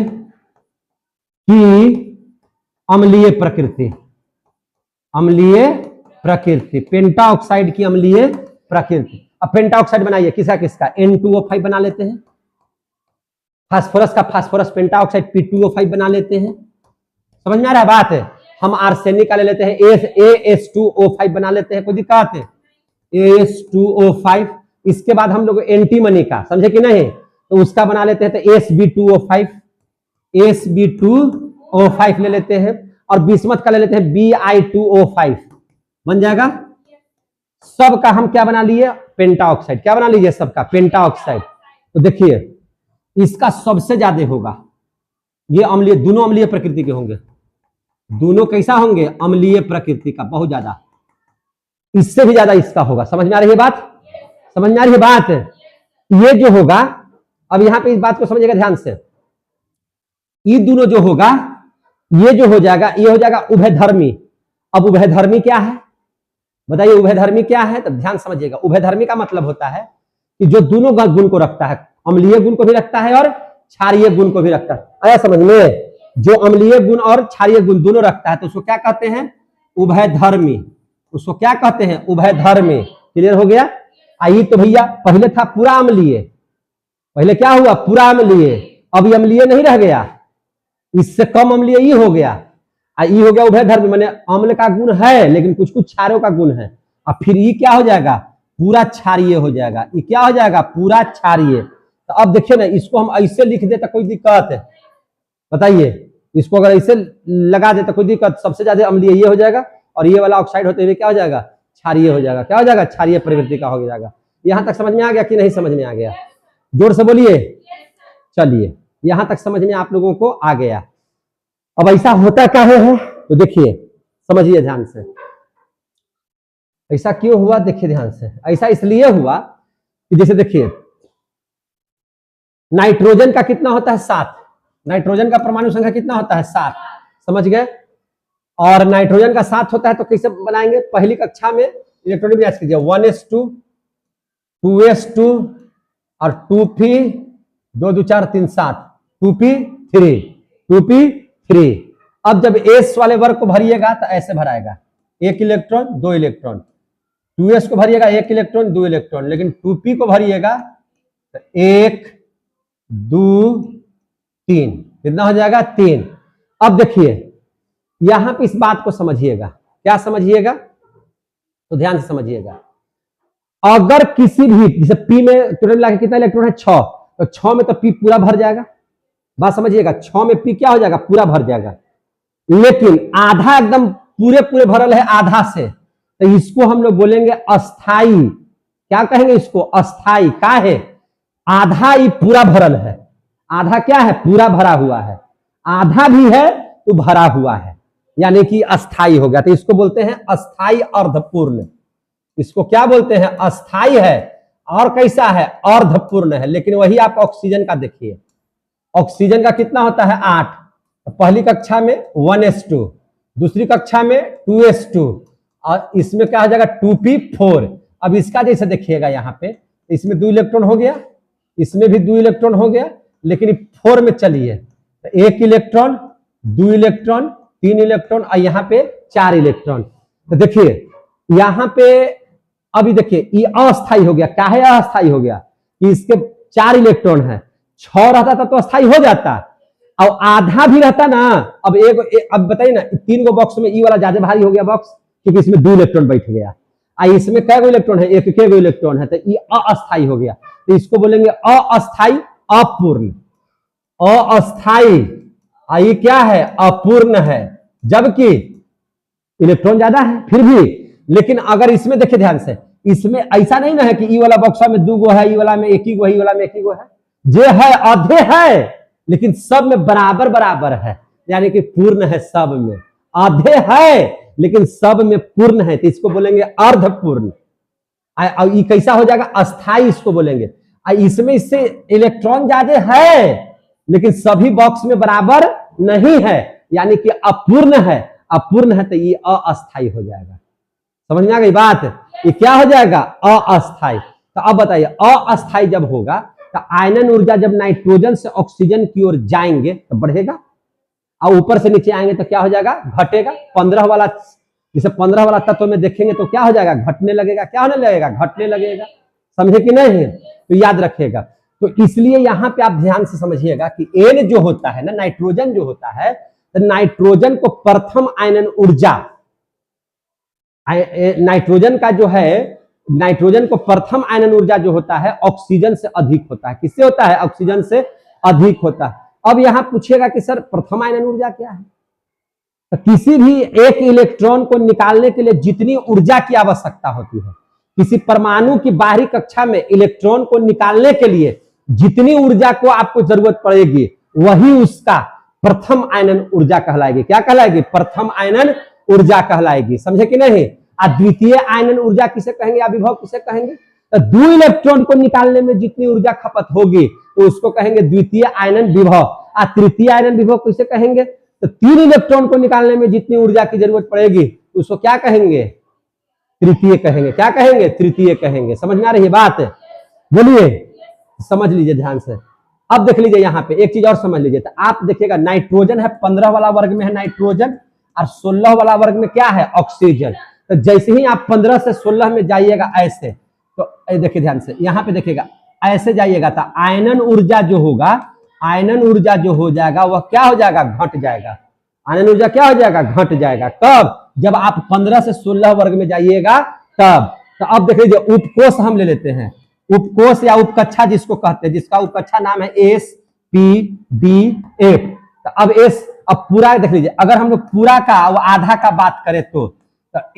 की अम्लीय प्रकृति, अम्लीय प्रकृति, पेंटा ऑक्साइड की अम्लीय प्रकृति। अब पेंटा ऑक्साइड बनाइए, किसका किसका, N2O5 बना लेते हैं। फास्फोरस का फास्फोरस पेंटा ऑक्साइड P2O5 बना लेते हैं। समझ में आ रहा है बात है। हम आर्सेनिक का ले लेते हैं, AS2O5 बना लेते हैं, कोई दिक्कत है, AS2O5। इसके बाद हम लोग एंटीमनी का, समझे कि नहीं, तो उसका बना लेते हैं, तो SB2O5, SB2O5 ले लेते हैं। और बिस्मथ का ले लेते हैं Bi2O5, बन जाएगा। सबका हम क्या बना लिए, पेंटा ऑक्साइड। क्या बना लीजिए, सबका पेंटा ऑक्साइड। तो देखिए इसका सबसे ज्यादा होगा, ये अम्लीय, दोनों अम्लीय प्रकृति के होंगे, दोनों कैसा होंगे, अम्लीय प्रकृति का, बहुत ज्यादा, इससे भी ज्यादा इसका होगा। समझ में आ रही है बात, समझ में आ रही है बात। ये जो होगा, अब यहां पे इस बात को समझिएगा ध्यान से, ये दोनों जो होगा, ये जो हो जाएगा, ये हो जाएगा उभयधर्मी। अब उभयधर्मी क्या है बताइए, उभयधर्मी क्या है, तब ध्यान समझिएगा। उभयधर्मी का मतलब होता है कि जो दोनों गुण को रखता है, अम्लीय गुण को भी रखता है और क्षारीय गुण को भी रखता है। आया समझ में, जो अम्लीय गुण और क्षारीय गुण दोनों रखता है तो उसको क्या कहते हैं, उभयधर्मी। उसको क्या कहते हैं, उभयधर्मी। क्लियर हो गया। आइए तो भैया, पहले था पूरा अम्लीय, पहले क्या हुआ, पूरा अम्लीय, अब अम्लीय नहीं रह गया, इससे कम अम्लीय ये हो गया, ये हो गया उभयधर्मी, माने अम्ल का गुण है लेकिन कुछ कुछ क्षारों का गुण है। अब फिर ये क्या हो जाएगा, पूरा क्षारीय हो जाएगा। ये क्या हो जाएगा, पूरा क्षारीय। तो अब देखिए ना, इसको हम ऐसे लिख दे तो कोई दिक्कत है, बताइए, इसको अगर ऐसे लगा दे तो कोई दिक्कत, सबसे ज्यादा अम्लीय ये हो जाएगा और ये वाला ऑक्साइड होते हुए क्या हो जाएगा, क्षारीय हो जाएगा। क्या हो जाएगा, क्षारीय प्रवृत्ति का हो जाएगा। यहां तक समझ में आ गया कि नहीं समझ में आ गया, जोर से बोलिए। चलिए, यहां तक समझ में आप लोगों को आ गया। अब ऐसा होता क्या है, तो देखिए समझिए ध्यान से, ऐसा क्यों हुआ, देखिए ध्यान से। ऐसा इसलिए हुआ कि जैसे देखिए, नाइट्रोजन का कितना होता है, 7, नाइट्रोजन का परमाणु संख्या कितना होता है, 7, समझ गए। और नाइट्रोजन का 7 होता है तो कैसे बनाएंगे, पहली कक्षा में इलेक्ट्रॉनिक विन्यास कीजिए, 1s2, 2s2 और 2p, 2 2 4 3 7, 2p3, 2p3। अब जब s वाले वर्ग को भरिएगा तो ऐसे भराएगा, 1 इलेक्ट्रॉन 2 इलेक्ट्रॉन, 2s को भरिएगा 1 इलेक्ट्रॉन 2 इलेक्ट्रॉन, लेकिन 2p को भरिएगा तो 1 2 3, कितना हो जाएगा, 3। अब देखिए यहां पे इस बात को समझिएगा, क्या समझिएगा, तो ध्यान से समझिएगा। अगर किसी भी, जैसे p में टोटल मिला के कितना इलेक्ट्रॉन है, 6, तो 6 में तो p पूरा भर जाएगा, बात समझिएगा, 6 में p क्या हो जाएगा, पूरा भर जाएगा। लेकिन आधा एकदम पूरे पूरे भरल है आधा से, तो इसको हम लोग बोलेंगे अस्थाई। क्या कहेंगे इसको, अस्थाई। का है, आधा ही पूरा भरल है, आधा क्या है, पूरा भरा हुआ है, आधा भी है तो भरा हुआ है, यानी कि अस्थाई हो गया। तो इसको बोलते हैं अस्थाई अर्धपूर्ण। इसको क्या बोलते हैं, अस्थाई है। और कैसा है, अर्धपूर्ण है। लेकिन वही आप ऑक्सीजन का देखिए, ऑक्सीजन का कितना होता है, 8। पहली कक्षा में 1s2, दूसरी कक्षा में 2s2, और इसमें क्या हो जाएगा, 2p4। अब इसका जैसे देखिएगा यहाँ पे, इसमें 2 इलेक्ट्रॉन हो गया, इसमें भी 2 इलेक्ट्रॉन हो गया, लेकिन 4 में चलिए तो 1 इलेक्ट्रॉन 2 इलेक्ट्रॉन 3 इलेक्ट्रॉन और यहाँ पे 4 इलेक्ट्रॉन। तो देखिए यहाँ पे अभी देखिए ये अस्थाई हो गया। क्या है, अस्थाई हो गया कि इसके 4 इलेक्ट्रॉन है, 6 रहता था तो अस्थाई हो जाता, और आधा भी रहता ना। अब अब बताइए ना, 3 गो बॉक्स में ई वाला ज्यादा भारी हो गया बॉक्स, क्योंकि इसमें 2 इलेक्ट्रॉन बैठ गया, इसमें कै गो इलेक्ट्रॉन है, 1 गो इलेक्ट्रॉन है, तो ये अस्थाई हो गया। तो इसको बोलेंगे अस्थाई अपूर्ण, अस्थाई। ये क्या है, अपूर्ण है, जबकि इलेक्ट्रॉन ज्यादा है फिर भी। लेकिन अगर इसमें देखिए ध्यान से, इसमें ऐसा नहीं ना है कि ई वाला बॉक्स में 2 गो है, ई वाला में 1 ही गो है, ई वाला में 1 ही गो है, जे है आधे है लेकिन सब में बराबर बराबर है, यानी कि पूर्ण है सब में। आधे है लेकिन सब में पूर्ण है, तो इसको बोलेंगे अर्धपूर्ण। ये कैसा हो जाएगा, अस्थाई इसको बोलेंगे। इसमें इससे इलेक्ट्रॉन ज्यादा है लेकिन सभी बॉक्स में बराबर नहीं है, यानी कि अपूर्ण है। अपूर्ण है तो ये अस्थाई हो जाएगा। समझ में आ गई बात, ये क्या हो जाएगा, अस्थाई। तो अब बताइए, अस्थाई जब होगा तो आयनन ऊर्जा जब नाइट्रोजन से ऑक्सीजन की ओर जाएंगे तो बढ़ेगा, और ऊपर से नीचे आएंगे तो क्या हो जाएगा, घटेगा। 15 वाला, जैसे 15 वाला तत्व में देखेंगे तो क्या हो जाएगा, घटने लगेगा। क्या होने लगेगा, घटने लगेगा। समझे कि नहीं, तो याद रखिएगा। तो इसलिए यहां पे आप ध्यान से समझिएगा कि N जो होता है ना, नाइट्रोजन जो होता है, तो नाइट्रोजन को प्रथम आयनन ऊर्जा, नाइट्रोजन का जो है, नाइट्रोजन को प्रथम आयनन ऊर्जा जो होता है ऑक्सीजन से अधिक होता है। किससे होता है, ऑक्सीजन से अधिक होता है। अब यहां पूछेगा कि सर प्रथम आयनन ऊर्जा क्या है, तो किसी भी एक इलेक्ट्रॉन को निकालने के लिए जितनी ऊर्जा की आवश्यकता होती है, किसी परमाणु की बाहरी कक्षा में इलेक्ट्रॉन को निकालने के लिए जितनी ऊर्जा को आपको जरूरत पड़ेगी, वही उसका प्रथम आयनन ऊर्जा कहलाएगी। क्या कहलाएगी? प्रथम आयनन ऊर्जा कहलाएगी। समझे कि नहीं? द्वितीय आयनन ऊर्जा किसे कहेंगे या विभव किसे कहेंगे? तो 2 इलेक्ट्रॉन को निकालने में जितनी ऊर्जा खपत होगी तो उसको कहेंगे द्वितीय आयनन विभव। तृतीय आयनन विभव किसे कहेंगे? तो 3 इलेक्ट्रॉन को निकालने में जितनी ऊर्जा की जरूरत पड़ेगी तो उसको क्या कहेंगे? तृतीय कहेंगे। क्या कहेंगे? तृतीय कहेंगे। समझ में आ रही है बात? बोलिए, समझ लीजिए ध्यान से। अब देख लीजिए यहाँ पे एक चीज और समझ लीजिए। तो आप देखिएगा नाइट्रोजन है 15 वाला वर्ग में है नाइट्रोजन, और 16 वाला वर्ग में क्या है? ऑक्सीजन। तो जैसे ही आप 15 से 16 में जाइएगा ऐसे, तो देखिए ध्यान से यहाँ पे देखिएगा, ऐसे जाइएगा तो आयनन ऊर्जा जो होगा, आयनन ऊर्जा जो हो जाएगा वह क्या हो जाएगा? घट जाएगा। आयनन ऊर्जा क्या हो जाएगा? घट जाएगा। कब? जब आप 15 से 16 वर्ग में जाइएगा तब। तो अब देख लीजिए उपकोष हम ले लेते हैं, उपकोष या उपकक्षा जिसको कहते हैं, जिसका उपकक्षा नाम है SPDF। तो अब पूरा देख लीजिए, अगर हम लोग पूरा का और आधा का बात करें तो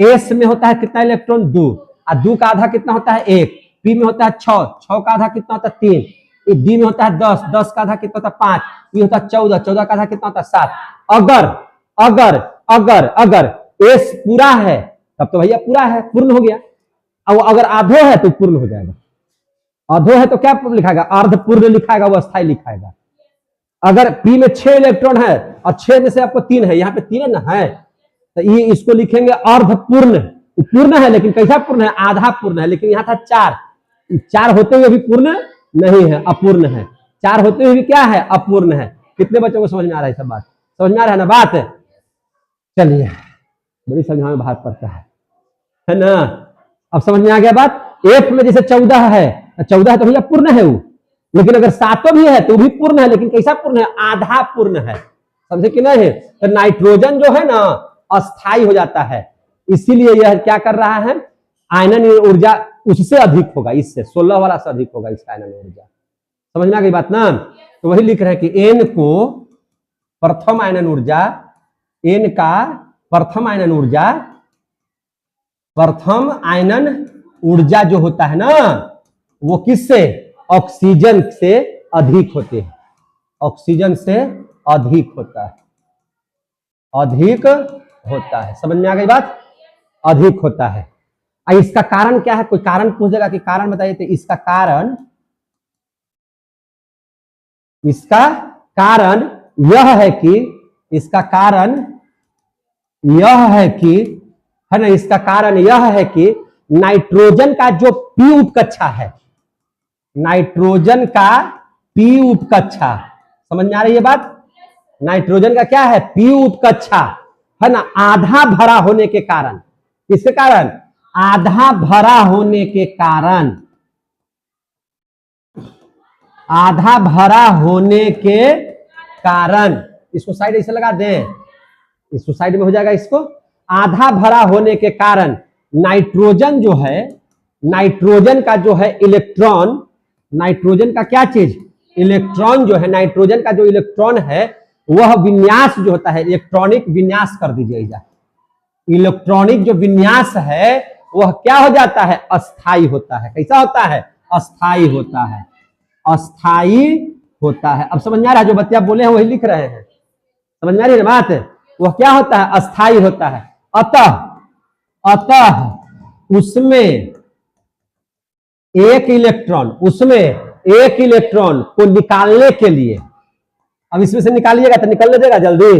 S में होता है कितना इलेक्ट्रॉन? 2, और 2 का आधा कितना होता है? 1। P में होता है 6, 6 का आधा कितना होता है? 3। D में होता है 10, 10 का आधा कितना होता है? 5। E होता है 14, 14 का आधा कितना होता है? 7। अगर अगर अगर अगर S पूरा है तब तो भैया पूरा है, पूर्ण हो गया। अब अगर आधो है तो पूर्ण हो जाएगा। आधो है तो क्या लिखाएगा? अर्धपूर्ण लिखाएगा, वो अस्थायी लिखाएगा। अगर P में 6 इलेक्ट्रॉन है और 6 में से आपको 3 है, यहाँ पे 3 ना है, तो ये इसको लिखेंगे अर्धपूर्ण। पूर्ण है लेकिन कैसा पूर्ण है? आधा पूर्ण है। लेकिन यहाँ था 4, 4 होते हुए भी पूर्ण नहीं है, अपूर्ण है। 4 होते हुए भी क्या है? अपूर्ण है। कितने बच्चों को समझ में आ रहा है सब बात? समझ में आ रहा है ना बात? चलिए, बड़ी समझ में बात पड़ता है ना? अब समझ में आ गया बात? F में जैसे 14 है, 14 है तो भैया पूर्ण है वो। लेकिन अगर 7 भी है तो भी पूर्ण है, लेकिन कैसा पूर्ण है? आधा पूर्ण है। समझे कि नहीं? तो नाइट्रोजन जो है ना अस्थाई हो जाता है, इसीलिए यह क्या कर रहा है? आयनन ऊर्जा उससे अधिक होगा, इससे 16 वाला से अधिक होगा इसका आयनन ऊर्जा। समझ में आ गई बात ना? तो वही लिख रहे हैं कि N को प्रथम आयनन ऊर्जा, N का प्रथम आयनन ऊर्जा, प्रथम आयनन ऊर्जा जो होता है ना वो किससे? ऑक्सीजन से अधिक होते हैं। ऑक्सीजन से अधिक होता है, अधिक होता है। समझ में आ गई बात? अधिक होता है। इसका कारण क्या है? कोई कारण पूछेगा कि कारण बताइए, तो इसका कारण यह है कि इसका कारण यह है कि नाइट्रोजन का जो P उपकक्षा है, नाइट्रोजन का P उपकक्षा, समझ में आ रही है बात? नाइट्रोजन का क्या है? P उपकक्षा है ना, आधा भरा होने के कारण। किसके कारण? आधा भरा होने के कारण। आधा भरा होने के कारण, इसको साइड ऐसे लगा दें, इसको साइड में हो जाएगा। इसको आधा भरा होने के कारण नाइट्रोजन जो है, नाइट्रोजन का जो है इलेक्ट्रॉन, नाइट्रोजन का क्या चीज? इलेक्ट्रॉन जो है, नाइट्रोजन का जो इलेक्ट्रॉन है वह विन्यास जो होता है, इलेक्ट्रॉनिक विन्यास कर दीजिएगा। इलेक्ट्रॉनिक जो विन्यास है वह क्या हो जाता है? अस्थाई होता है। कैसा होता है? अस्थाई होता है, अस्थाई होता है। अब समझ में आ रहा है? जो बच्चे आप बोले हैं वही लिख रहे हैं। समझ में आ रही है बात? वह क्या होता है? अस्थाई होता है। अतः उसमें एक इलेक्ट्रॉन को निकालने के लिए, अब इसमें से निकालिएगा तो निकलने देगा जल्दी?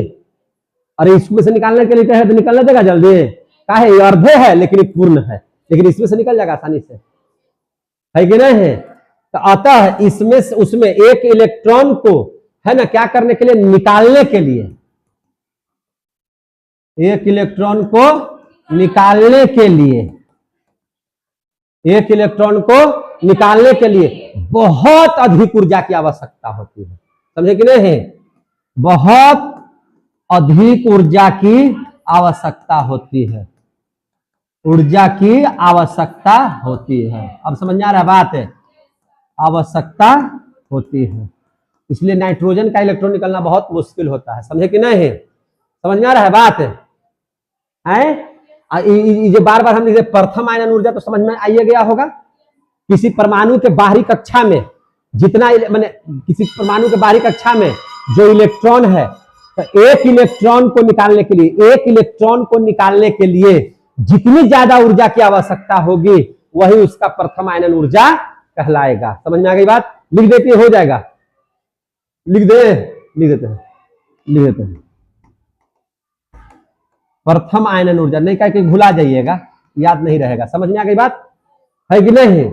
अरे इसमें से निकालने के लिए कहे तो निकलने देगा जल्दी? काहे? ये अर्धे है लेकिन पूर्ण है, लेकिन इसमें से निकल जाएगा आसानी से, है कि नहीं है? तो अतः इसमें से उसमें एक इलेक्ट्रॉन को है ना क्या करने के लिए? निकालने के लिए। एक इलेक्ट्रॉन को निकालने के लिए, एक इलेक्ट्रॉन को निकालने के लिए बहुत अधिक ऊर्जा की आवश्यकता होती है। समझे कि नहीं? बहुत अधिक ऊर्जा की आवश्यकता होती है, ऊर्जा की आवश्यकता होती है। अब समझ में आ रहा है बात? आवश्यकता होती है, इसलिए नाइट्रोजन का इलेक्ट्रॉन निकलना बहुत मुश्किल होता है। समझे कि नहीं? समझ में आ रहा है बात? ये जो बार बार हम लिखे प्रथम आयनन ऊर्जा, तो समझ में आइए गया होगा। किसी परमाणु के बाहरी कक्षा में जितना, माने किसी परमाणु के बाहरी कक्षा में जो इलेक्ट्रॉन है तो एक इलेक्ट्रॉन को निकालने के लिए जितनी ज्यादा ऊर्जा की आवश्यकता होगी वही उसका प्रथम आयनन ऊर्जा कहलाएगा। समझ में आ गई बात? लिख देते हो जाएगा, लिख देते हैं प्रथम आयनन ऊर्जा, नहीं कह के भुला जाइएगा, याद नहीं रहेगा। समझ में आ गई बात है कि नहीं?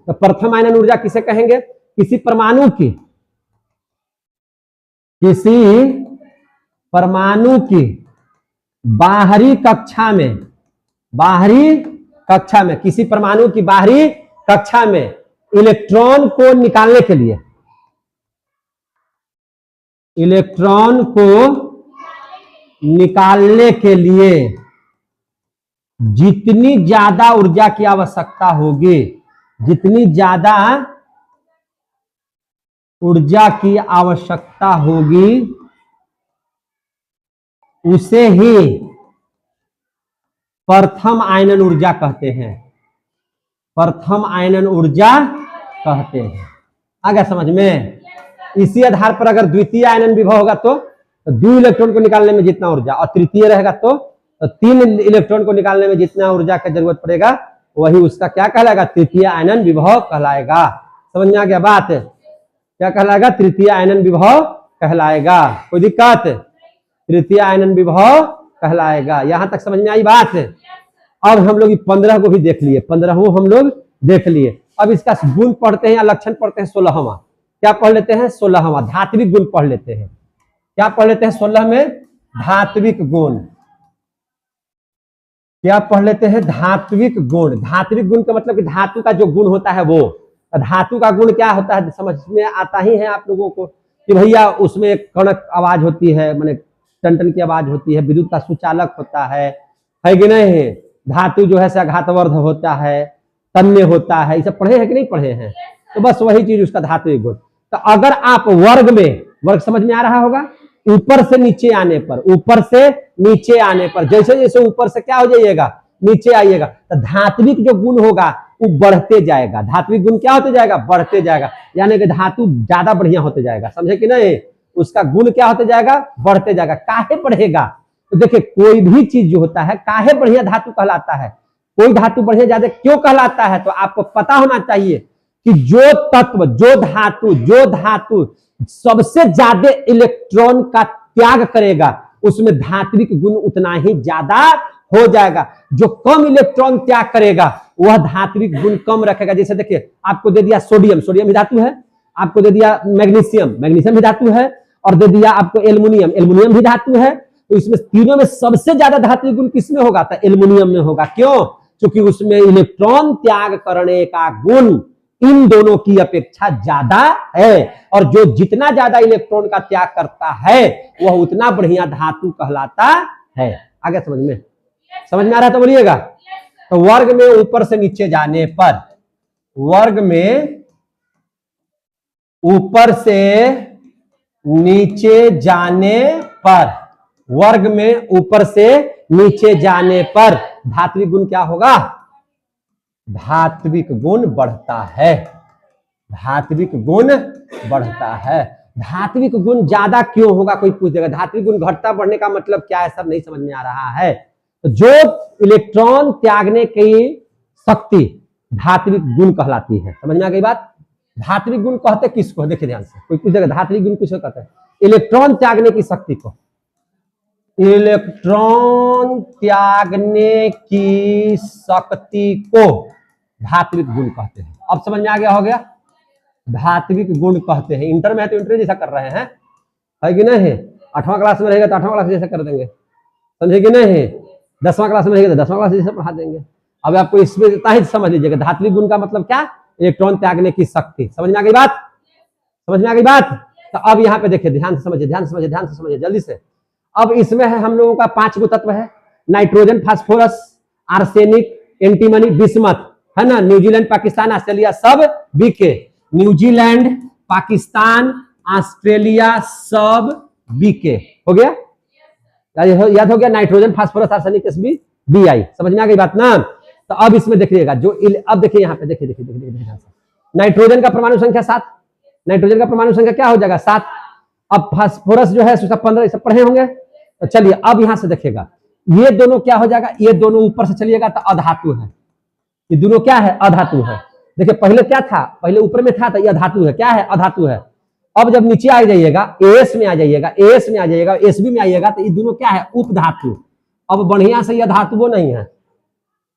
तो प्रथम आयनन ऊर्जा किसे कहेंगे? किसी परमाणु की बाहरी कक्षा में किसी परमाणु की बाहरी कक्षा में इलेक्ट्रॉन को निकालने के लिए जितनी ज्यादा ऊर्जा की आवश्यकता होगी उसे ही प्रथम आयनन ऊर्जा कहते हैं। आ गया समझ में? इसी आधार पर अगर द्वितीय आयनन विभव होगा तो 2 इलेक्ट्रॉन को निकालने में जितना ऊर्जा, और तृतीय रहेगा तो 3 इलेक्ट्रॉन को निकालने में जितना ऊर्जा की जरूरत पड़ेगा वही उसका क्या कहलाएगा? तृतीय आयनन विभव कहलाएगा। समझ में आ गया बात? क्या कहलाएगा? तृतीय आयनन विभव कहलाएगा। कोई दिक्कत? तृतीय आयनन विभव कहलाएगा। यहां तक समझ में आई बात? अब हम लोग 15 को भी देख लिए, 15वां हम लोग देख लिए। अब इसका गुण पढ़ते हैं या लक्षण पढ़ते हैं 16वां। क्या पढ़ लेते हैं? 16वां धात्विक गुण पढ़ लेते हैं। क्या पढ़ लेते हैं 16 में? धात्विक गुण। क्या पढ़ लेते हैं? धात्विक गुण। धात्विक गुण का मतलब कि धातु का जो गुण होता है वो। धातु का गुण क्या होता है समझ में आता ही है आप लोगों को कि भैया उसमें एक कड़क आवाज होती है, माने टन की आवाज होती है, विद्युत का सुचालक होता है कि नहीं? धातु जो है आघातवर्ध होता है, तन्य होता है, ये सब पढ़े हैं कि नहीं पढ़े हैं? तो बस वही चीज उसका धात्विक गुण। तो अगर आप वर्ग समझ में आ रहा होगा, ऊपर से नीचे आने पर जैसे जैसे ऊपर से क्या हो जाइएगा? नीचे आइएगा, तो धात्विक जो गुण होगा वो बढ़ते जाएगा। धात्विक गुण क्या होते जाएगा? बढ़ते जाएगा, यानी कि धातु ज्यादा बढ़िया होते जाएगा। समझे कि नहीं? उसका गुण क्या होते जाएगा? बढ़ते जाएगा। काहे बढ़ेगा? तो देखिए कोई भी चीज जो होता है काहे बढ़िया धातु कहलाता है, कोई धातु बढ़िया ज्यादा क्यों कहलाता है, तो आपको पता होना चाहिए कि जो धातु सबसे ज्यादा इलेक्ट्रॉन का त्याग करेगा उसमें धात्विक गुण उतना ही ज्यादा हो जाएगा। जो कम इलेक्ट्रॉन त्याग करेगा वह धात्विक गुण कम रखेगा। जैसे देखिए आपको दे दिया सोडियम भी धातु है, आपको दे दिया मैग्नीशियम भी धातु है, और दे दिया आपको एल्युमिनियम भी धातु है। तो इसमें तीनों में सबसे ज्यादा धात्विक गुण किसमें होगा? तो एल्युमिनियम में होगा। क्यों? क्योंकि उसमें इलेक्ट्रॉन त्याग करने का गुण इन दोनों की अपेक्षा ज्यादा है, और जो जितना ज्यादा इलेक्ट्रॉन का त्याग करता है वह उतना बढ़िया धातु कहलाता है। आगे समझ में आ रहा है तो बोलिएगा। तो वर्ग में ऊपर से नीचे जाने पर, वर्ग में ऊपर से नीचे जाने पर धात्विक गुण क्या होगा? धात्विक गुण बढ़ता है। धात्विक गुण ज्यादा क्यों होगा? कोई पूछ देगा धात्विक गुण घटता बढ़ने का मतलब क्या है? सब नहीं समझ में आ रहा है। तो जो इलेक्ट्रॉन त्यागने की शक्ति धात्विक गुण कहलाती है। समझ में आ गई बात? धात्विक गुण कहते किसको? देखिए ध्यान से, कोई पूछेगा धात्विक गुण किसको कहते हैं? इलेक्ट्रॉन त्यागने की शक्ति को, इलेक्ट्रॉन त्यागने की शक्ति को धात्विक गुण कहते हैं। अब समझ में आ गया? हो गया? धात्विक गुण कहते हैं। इंटर में है तो इंटर जैसा कर रहे हैं, है कि नहीं? 8वां क्लास में रहेगा तो 8वां क्लास जैसा कर देंगे, समझे कि नहीं? 10वां क्लास में रहेगा तो 10वां क्लास जैसा पढ़ा देंगे। अब आपको इसमें इतना ही समझ लीजिएगा धात्विक गुण का मतलब क्या? इलेक्ट्रॉन त्यागने की शक्ति। समझ में आ गई बात? तो अब यहाँ पे देखिए, ध्यान से समझिए जल्दी से। अब इसमें है हम लोगों का 5 गो तत्व है, nitrogen, phosphorus, arsenic, antimony, bismuth, है ना? न्यूजीलैंड, पाकिस्तान, ऑस्ट्रेलिया सब बीके। न्यूजीलैंड, पाकिस्तान, ऑस्ट्रेलिया सब बीके। हो गया? याद हो गया? Nitrogen, phosphorus, arsenic, SB, BI. समझ में आ गई बात ना? तो अब इसमें देखिएगा अब देखिए यहाँ पे देखिए नाइट्रोजन का परमाणु संख्या 7। नाइट्रोजन का परमाणु संख्या क्या हो जाएगा? 7। अब फास्फोरस जो है सब 15 सब पढ़े होंगे। तो चलिए अब यहां से देखिएगा, ये दोनों क्या हो जाएगा, ये दोनों ऊपर से चलिएगा तो अधातु है, ये दोनों क्या है, अधातु है। देखिए पहले क्या था, पहले ऊपर में था तो ये अधातु है, क्या है, अधातु है। अब जब नीचे आ जाइएगा, एस में आ जाइएगा, एस में आ जाइएगा, एसबी में आइएगा तो ये दोनों क्या है, उपधातु। अब बढ़िया से ये धातु नहीं है,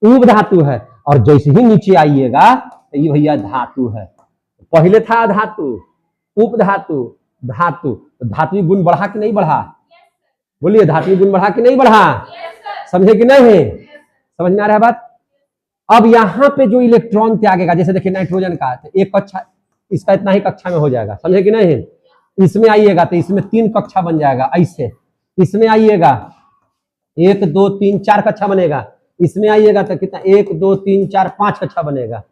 उपधातु है। और जैसे ही नीचे आइएगा तो ये भैया धातु है। पहले था धातु, उपधातु, धातु। तो धात्विक गुण बढ़ा कि नहीं बढ़ा, बोलिए धात्विक गुण बढ़ा कि नहीं बढ़ा, समझे कि नहीं, समझ में आ रहा है बात। अब यहाँ पे जो इलेक्ट्रॉन त्यागेगा, जैसे देखिए नाइट्रोजन का, तो एक कक्षा इसका इतना ही कक्षा में हो जाएगा, समझे कि नहीं। इसमें आइएगा तो इसमें 3 कक्षा बन जाएगा ऐसे, इसमें आइएगा 1 2 3 4 कक्षा बनेगा, इसमें आइएगा तो कितना 1 2 3 4 5 कक्षा बनेगा,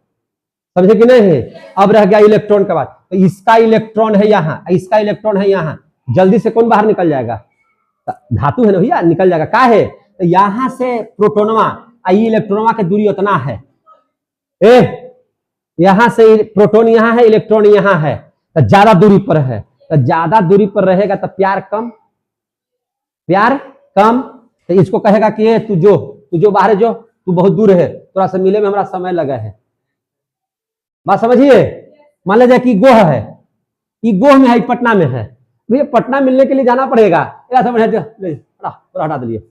समझे कि नहीं। अब रह गया इलेक्ट्रॉन के बाद, तो इसका इलेक्ट्रॉन है यहाँ, इसका इलेक्ट्रॉन है यहाँ, जल्दी से कौन बाहर निकल जाएगा, धातु है ना भैया, निकल जाएगा। क्या है, तो यहां से प्रोटोनवा, ये इलेक्ट्रॉनवा की दूरी उतना है, यहां से प्रोटोन यहाँ है, इलेक्ट्रॉन यहाँ है, तो ज्यादा दूरी पर है, तो ज्यादा दूरी पर रहेगा तो प्यार कम, प्यार कम। तो इसको कहेगा कि तू जो बाहर जो, तू बहुत दूर है, थोड़ा सा मिले में हमारा समय लगा है, बात समझिए। मान लीजिए कि गोह है, ये गोह में है, पटना में है, भैया पटना मिलने के लिए जाना पड़ेगा, हटा दिए।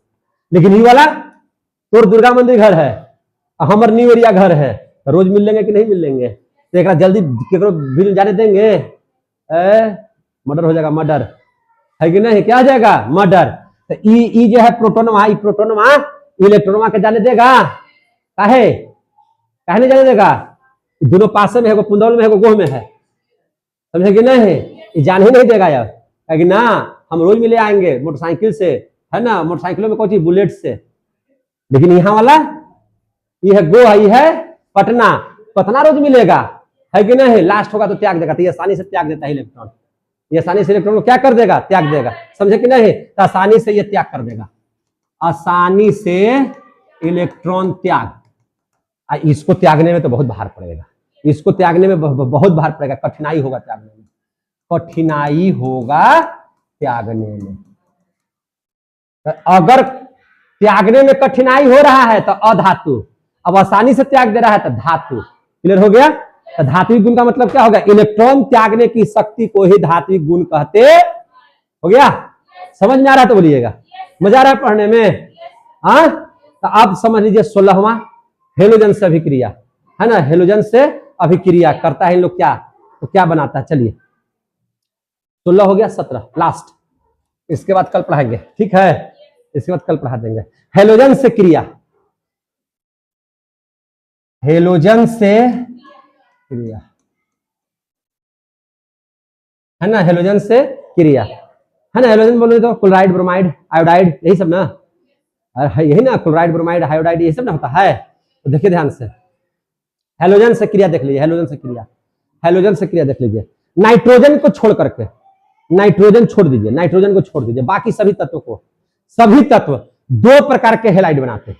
लेकिन ये वाला तोर दुर्गा मंदिर घर है, हमर न्यू एरिया घर है, रोज मिल लेंगे कि नहीं मिल लेंगे, तो एक जल्दी केकरो बिल जाने देंगे, मर्डर हो जाएगा, मर्डर है कि नहीं, क्या हो जाएगा, मर्डर। तो ई जो है प्रोटोनवा, ई प्रोटोनवा इलेक्ट्रॉनवा के जाने देगा, काहे काहे नहीं जाने देगा, दोनों पास में है, वो पुंदौल में है, वो गोह में है, समझे कि नहीं, ये जान ही नहीं देगा यार, कि ना हम रोज मिले आएंगे मोटरसाइकिल से, है ना, मोटरसाइकिलों में कौन सी बुलेट से। लेकिन यहाँ वाला ये है गोह, ये है पटना, पटना रोज मिलेगा, है कि नहीं, लास्ट होगा तो त्याग देगा, तो ये आसानी से त्याग देता है इलेक्ट्रॉन, ये आसानी से इलेक्ट्रॉन को क्या कर देगा, त्याग देगा, समझे कि नहीं। तो आसानी से ये त्याग कर देगा, आसानी से इलेक्ट्रॉन त्याग। इसको त्यागने में तो बहुत भार पड़ेगा, इसको त्यागने में बहुत भार पड़ेगा, कठिनाई होगा त्यागने में, कठिनाई होगा त्यागने में। अगर त्यागने में कठिनाई हो रहा है तो अधातु, अब आसानी से त्याग दे रहा है तो धातु। क्लियर हो गया। तो धात्विक गुण का मतलब क्या होगा, इलेक्ट्रॉन त्यागने की शक्ति को ही धात्विक गुण कहते, हो गया, समझ में आ रहा है तो बोलिएगा, मजा आ रहा है पढ़ने में। हाँ, तो आप समझ लीजिए 16वां हेलोजन से अभिक्रिया, है ना, हेलोजन से अभिक्रिया करता है इन लोग, क्या तो क्या बनाता है, चलिए 16 हो गया, 17 लास्ट, इसके बाद कल पढ़ाएंगे, ठीक है, इसके बाद कल पढ़ा देंगे। हेलोजन से क्रिया, हेलोजन से क्रिया, है ना, हेलोजन से क्रिया, है ना, हेलोजन बोलो तो क्लोराइड, ब्रोमाइड, आयोडाइड, यही सब ना, यही ना, क्लोराइड, ब्रोमाइड, आयोडाइड, यही सब ना होता है। तो देखिए ध्यान से, हेलोजन से क्रिया देख लीजिए, हेलोजन से क्रिया, हेलोजन से क्रिया देख लीजिए। नाइट्रोजन को छोड़ करके, नाइट्रोजन छोड़ दीजिए, नाइट्रोजन को छोड़ दीजिए, बाकी सभी तत्वों को, सभी तत्व 2 प्रकार के हेलाइड बनाते हैं।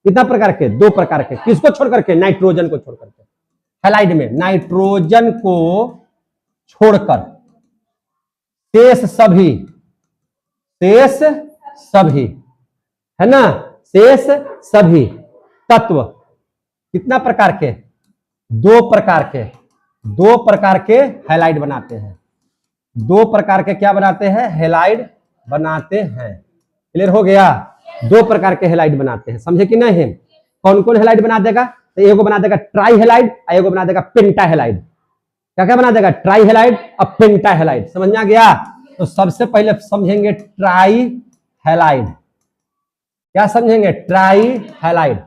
कितना प्रकार के, 2 प्रकार के, किसको छोड़ करके, नाइट्रोजन को छोड़ करके, हेलाइड में नाइट्रोजन को छोड़कर शेष सभी, शेष सभी, है ना, शेष सभी तत्व कितना प्रकार के, 2 प्रकार के, 2 प्रकार के हेलाइड बनाते हैं, 2 प्रकार के क्या बनाते हैं, हेलाइड बनाते हैं। क्लियर हो गया, 2 प्रकार के हेलाइड बनाते हैं, समझे कि नहीं। कौन कौन हेलाइड बना देगा, तो एगो बना देगा ट्राई हेलाइड, एगो बना देगा पेंटा हेलाइड। क्या क्या बना देगा, ट्राई हेलाइड और पेंटा हेलाइड, समझ में आ गया। तो सबसे पहले समझेंगे ट्राई हेलाइड, क्या समझेंगे, ट्राई हेलाइड,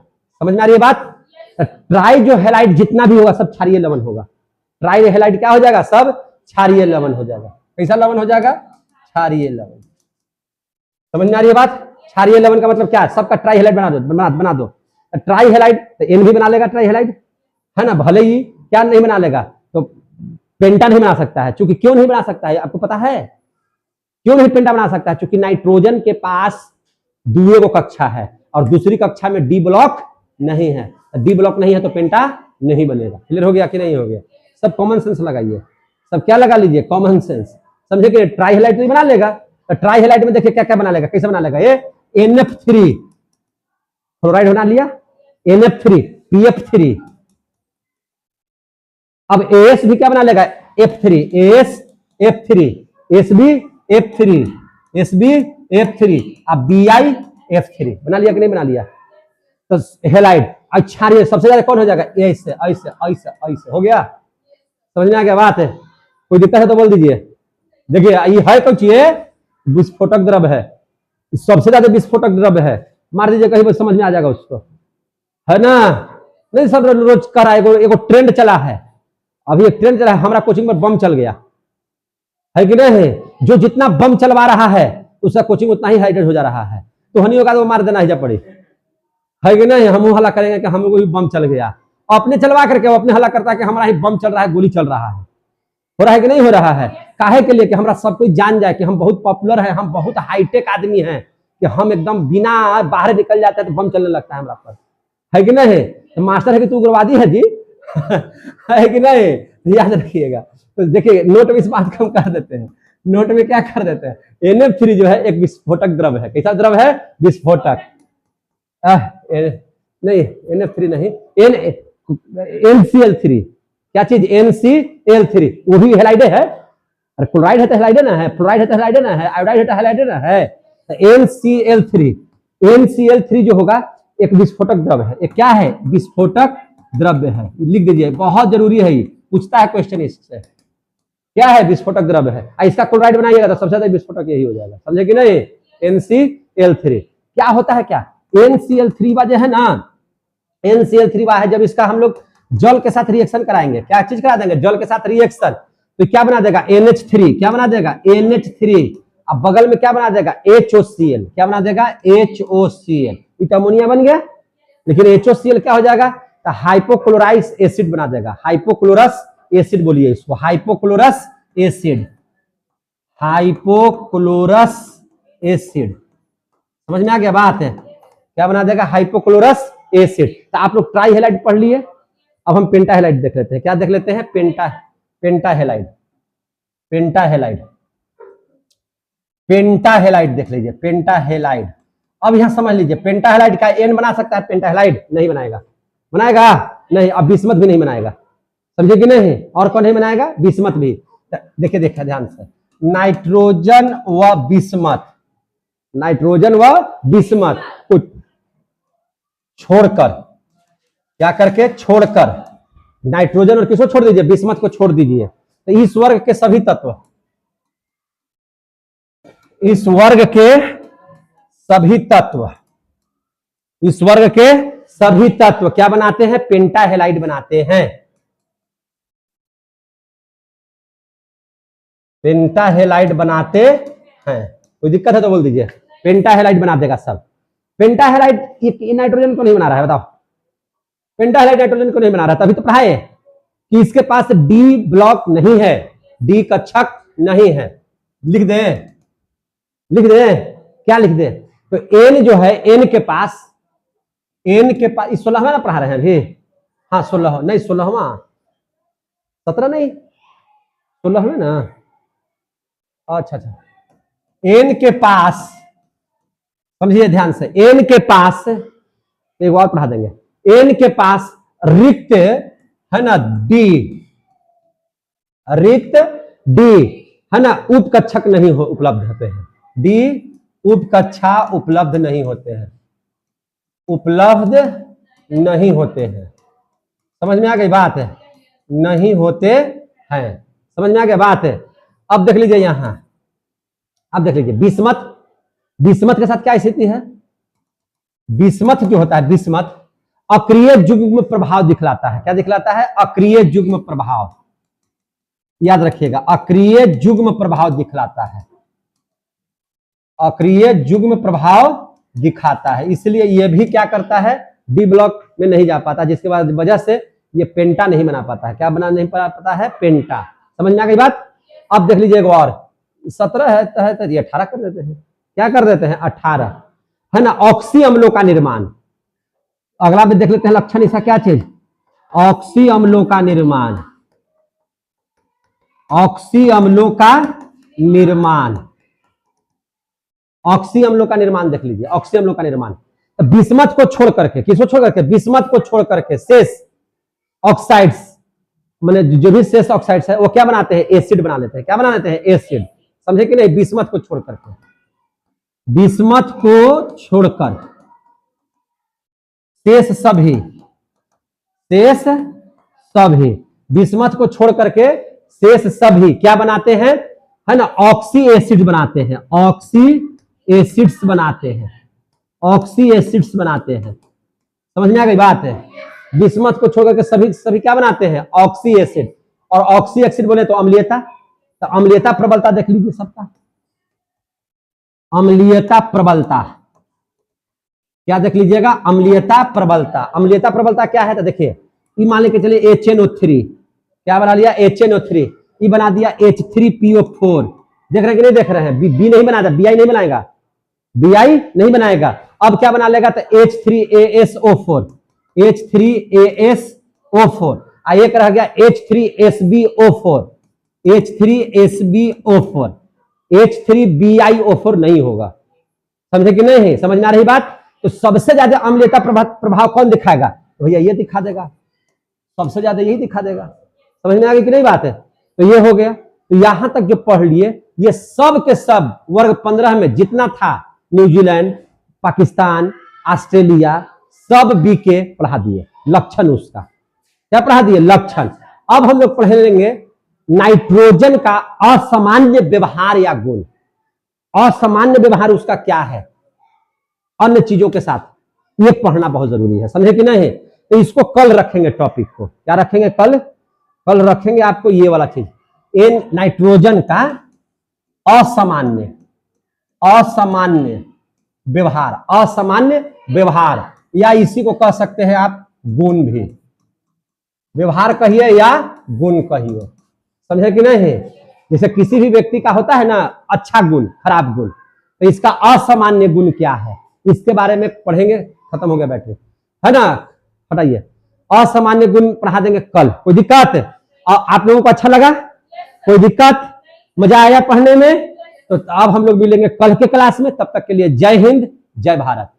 समझ में आ रही है बात। तो ट्राई जो हेलाइड जितना भी होगा सब क्षारीय लवण होगा, ट्राई हेलाइड क्या हो जाएगा, सब क्षारीय लवण हो जाएगा। कैसा लवण हो जाएगा, क्षारीय लवण, समझ में आ रही है बात। क्षारीय लवण का मतलब क्या है, सबका ट्राई हेलाइड बना दो, बना दो। ट्राई हेलाइड तो एन भी बना लेगा ट्राई हेलाइड, है ना, भले ही क्या नहीं बना लेगा, तो पेंटा नहीं बना सकता है। चूंकि क्यों नहीं बना सकता है, आपको पता है क्यों नहीं पेंटा बना सकता है, क्योंकि नाइट्रोजन के पास दूसरे को कक्षा है और दूसरी कक्षा में डी ब्लॉक नहीं है, डी ब्लॉक नहीं है तो पेंटा नहीं बनेगा। क्लियर हो गया कि नहीं हो गया। सब कॉमन सेंस लगाइए, सब क्या लगा लीजिए, कॉमन सेंस, समझे कि ट्राई हेलाइड तो बना लेगा। तो ट्राई हेलाइड में देखिए क्या क्या बना लेगा, कैसे बना लेगा, ये NF3 क्लोराइड बना लिया, NF3 PF3। अब AS भी क्या बना लेगा, F3 AS F3 SB F3 SB F3। अब BI F3 बना लिया कि नहीं बना लिया। तो हेलाइड अच्छा रही है, सबसे ज्यादा कौन हो जाएगा, ऐसे ऐसे ऐसे ऐसे हो गया। समझ में आ गया बात है, कोई दिक्कत है तो बोल दीजिए। देखिए ये है कौन चीज, विस्फोटक द्रव्य है, सबसे ज्यादा विस्फोटक द्रव्य है। मार दीजिए कहीं पर समझ में आ जाएगा उसको, है ना। नहीं सब रोज कर रहा है, एगो ट्रेंड चला है, अभी एक ट्रेंड चला है, हमारा कोचिंग में बम चल गया है कि नहीं। जो जितना बम चलवा रहा है उसका कोचिंग उतना ही हाइटेड हो जा रहा है। तो हनी होगा तो वो मार देना ही जब पड़ी, है कि नहीं। हम हल्ला करेंगे कि हमको भी बम चल गया, अपने चलवा करके वो अपने हल्ला करता है कि हमारा ही बम चल रहा है, गोली चल रहा है। हो रहा है कि नहीं हो रहा है, काहे के लिए कि हमारा सब कोई जान जाए कि हम बहुत पॉपुलर है, हम बहुत हाईटेक आदमी हैं, कि हम एकदम बिना बाहर निकल जाते हैं तो बम चलने लगता है हमारा पर, है कि नहीं। तो मास्टर है कि तू उग्रवादी है जी है कि नहीं, याद रखिएगा। तो देखिए नोट में इस बात को हम कर देते हैं, नोट में क्या कर देते हैं, NF3 जो है एक विस्फोटक द्रव्य है। कैसा द्रव्य है, विस्फोटक। नहीं NF3 नहीं, NCl3, क्या चीज, NCl3, वो भी हेलाइडे है। अरे क्लोराइड है तो हेलाइडे ना है, फ्लोराइड है तो हेलाइडे ना है, आयोडाइड है तो हेलाइडे ना है। NCl3 जो होगा एक विस्फोटक द्रव्य है। एक क्या है, विस्फोटक द्रव्य है, लिख दीजिए, बहुत जरूरी है, ये पूछता है क्वेश्चन इससे। क्या है, विस्फोटक द्रव्य है। इसका क्लोराइड बनाइएगा तो सबसे ज्यादा विस्फोटक यही हो जाएगा, समझे कि नहीं। NCl3 क्या होता है, क्या NCl3 वजह है ना, NCl3 है जब इसका हम लोग जल के साथ रिएक्शन कराएंगे, क्या चीज करा देंगे, जल के साथ रिएक्शन, तो क्या बना देगा, NH3, क्या बना देगा, NH3। अब बगल में क्या बना देगा, HOCl, क्या बना देगा, HOCl, अमोनिया बन गया। लेकिन HOCl क्या हो जाएगा, तो हाइपोक्लोराइस एसिड बना देगा, हाइपोक्लोरस एसिड बोलिए इसको, हाइपोक्लोरस एसिड, हाइपोक्लोरस एसिड। समझ में आ गया बात है, क्या बना देगा, हाइपोक्लोरस एसिड। तो आप लोग ट्राई हेलाइड पढ़ लिए, अब हम पेंटा हेलाइड देख लेते हैं। क्या देख लेते हैं, पेंटा हेलाइड, पेंटा हेलाइड, पेंटा हेलाइड देख लीजिए, पेंटा हेलाइड। अब यहां समझ लीजिए, पेंटा हेलाइड का एन बना सकता है, पेंटा हेलाइड नहीं बनाएगा, बनाएगा नहीं। अब बिस्मथ भी नहीं बनाएगा, समझे कि नहीं। और कौन नहीं बनाएगा, बिस्मथ भी। देखिए देखिए ध्यान से, नाइट्रोजन व बिस्मथ, नाइट्रोजन व बिस्मथ को छोड़कर, क्या करके, छोड़कर, नाइट्रोजन और किसको छोड़ दीजिए, बिस्मथ को छोड़ दीजिए। तो इस वर्ग के सभी तत्व, इस वर्ग के सभी तत्व, इस वर्ग के सभी तत्व क्या बनाते हैं, पेंटा हेलाइड बनाते हैं, पेंटा हेलाइड बनाते हैं। कोई दिक्कत है तो बोल दीजिए, पेंटा हेलाइड बना देगा सब। पेंटा हेलाइड नाइट्रोजन को नहीं बना रहा है, बताओ, पेंटा हेलाइड नाइट्रोजन को नहीं बना रहा, तभी तो पढ़ा है कि इसके पास डी ब्लॉक नहीं है, डी कक्षक नहीं है। लिख दे, लिख दे, क्या लिख दे, तो एन जो है, एन के पास, एन के पास, 16वां ना पढ़ा रहे हैं अभी, हाँ 16 नहीं, 16वां, 17 नहीं, 16वें ना, अच्छा अच्छा। एन के पास, समझिए ध्यान से, एन के पास, एक और पढ़ा देंगे, एन के पास रिक्त है ना, डी, रिक्त डी है ना, उपकक्षक नहीं हो उपलब्ध होते हैं, डी उपकक्षा उपलब्ध नहीं होते हैं, उपलब्ध नहीं होते हैं। समझ में आ गई बात है, नहीं होते हैं, समझ में आ गया बात है। अब देख लीजिए यहां, अब देख लीजिए बिस्मथ, बिस्मथ के साथ क्या स्थिति है, बिस्मथ जो होता है, बिस्मथ अक्रिय युग्म प्रभाव दिखलाता है। क्या दिखलाता है, अक्रिय युग्म प्रभाव, याद रखिएगा, अक्रिय युग्म प्रभाव दिखलाता है, अक्रिय युग्म प्रभाव दिखाता है। इसलिए यह भी क्या करता है, डी ब्लॉक में नहीं जा पाता, जिसके बाद वजह से ये पेंटा नहीं बना पाता है। क्या बना नहीं पाता है, पेंटा। समझ में आ गई बात। अब देख लीजिए एक और, 17 है तो ये 18 कर देते हैं, क्या कर देते हैं, 18 है ना। ऑक्सी अम्लों का निर्माण, अगला में देख लेते हैं लक्षण इसका, क्या चीज, ऑक्सी अम्लों का निर्माण, ऑक्सी अम्लों का निर्माण, ऑक्सी अम्लों का निर्माण देख लीजिए, ऑक्सी अम्लों का निर्माण। तो बिस्मथ को छोड़ करके, किसको छोड़ करके, बिस्मथ को छोड़ करके शेष ऑक्साइड्स, माने जो भी शेष ऑक्साइड्स है वो क्या बनाते हैं, एसिड बना लेते हैं। क्या बना लेते हैं, एसिड। समझे कि नहीं, बिस्मथ को छोड़ करके, बिस्मथ को छोड़कर शेष सभी, शेष सभी, बिस्मथ को छोड़ करके शेष सभी क्या बनाते हैं, है ना, ऑक्सी एसिड बनाते हैं, ऑक्सी एसिड्स बनाते हैं, ऑक्सी एसिड्स बनाते हैं। समझ में आ गई बात है। बिस्मथ को छोड़ करके सभी सभी क्या बनाते हैं, ऑक्सी एसिड। और ऑक्सी एसिड बोले तो अम्लीयता, तो अम्लीयता प्रबलता देख लीजिए सबका, अम्लीयता प्रबलता क्या देख लीजिएगा, अम्लीयता प्रबलता। अम्लीयता प्रबलता क्या है, तो देखिए ये मान लेके चलिए HNO3, क्या बना लिया, HNO3, ये बना दिया H3PO4। देख रहे हैं कि नहीं देख रहे हैं, बी नहीं बनाया, BI नहीं बनाएगा, BI नहीं बनाएगा। अब क्या बना लेगा, तो H3ASO4, H3ASO4, एक रह गया H3SbO4, H3SbO4, H3BiO4 नहीं होगा। समझे कि नहीं, समझ में आ रही बात। तो सबसे ज्यादा अम्लीयता प्रभाव कौन दिखाएगा, तो भैया ये दिखा देगा, सबसे ज्यादा यही दिखा देगा। समझ में आ गई कि नहीं बात है। तो ये हो गया। तो यहां तक जो पढ़ लिए, ये सब के सब वर्ग 15 में जितना था, न्यूजीलैंड, पाकिस्तान, ऑस्ट्रेलिया, सब बीके पढ़ा दिए, लक्षण उसका क्या पढ़ा दिए, लक्षण। अब हम लोग पढ़ेंगे नाइट्रोजन का असामान्य व्यवहार या गुण। असामान्य व्यवहार उसका क्या है अन्य चीजों के साथ, ये पढ़ना बहुत जरूरी है। समझे कि नहीं। तो इसको कल रखेंगे, टॉपिक को क्या रखेंगे, कल रखेंगे आपको ये वाला चीज, इन नाइट्रोजन का असामान्य व्यवहार, असामान्य व्यवहार, या इसी को कह सकते हैं आप गुण भी, व्यवहार कहिए या गुण कहिए। समझे कि नहीं। जैसे किसी भी व्यक्ति का होता है ना अच्छा गुण, खराब गुण, तो इसका असामान्य गुण क्या है, इसके बारे में पढ़ेंगे। खत्म हो गया बैटरी, है ना, हटाइए। असामान्य गुण पढ़ा देंगे कल। कोई दिक्कत, आप लोगों को अच्छा लगा, कोई दिक्कत, मजा आया पढ़ने में। तो अब हम लोग मिलेंगे कल के क्लास में। तब तक के लिए जय हिंद, जय भारत।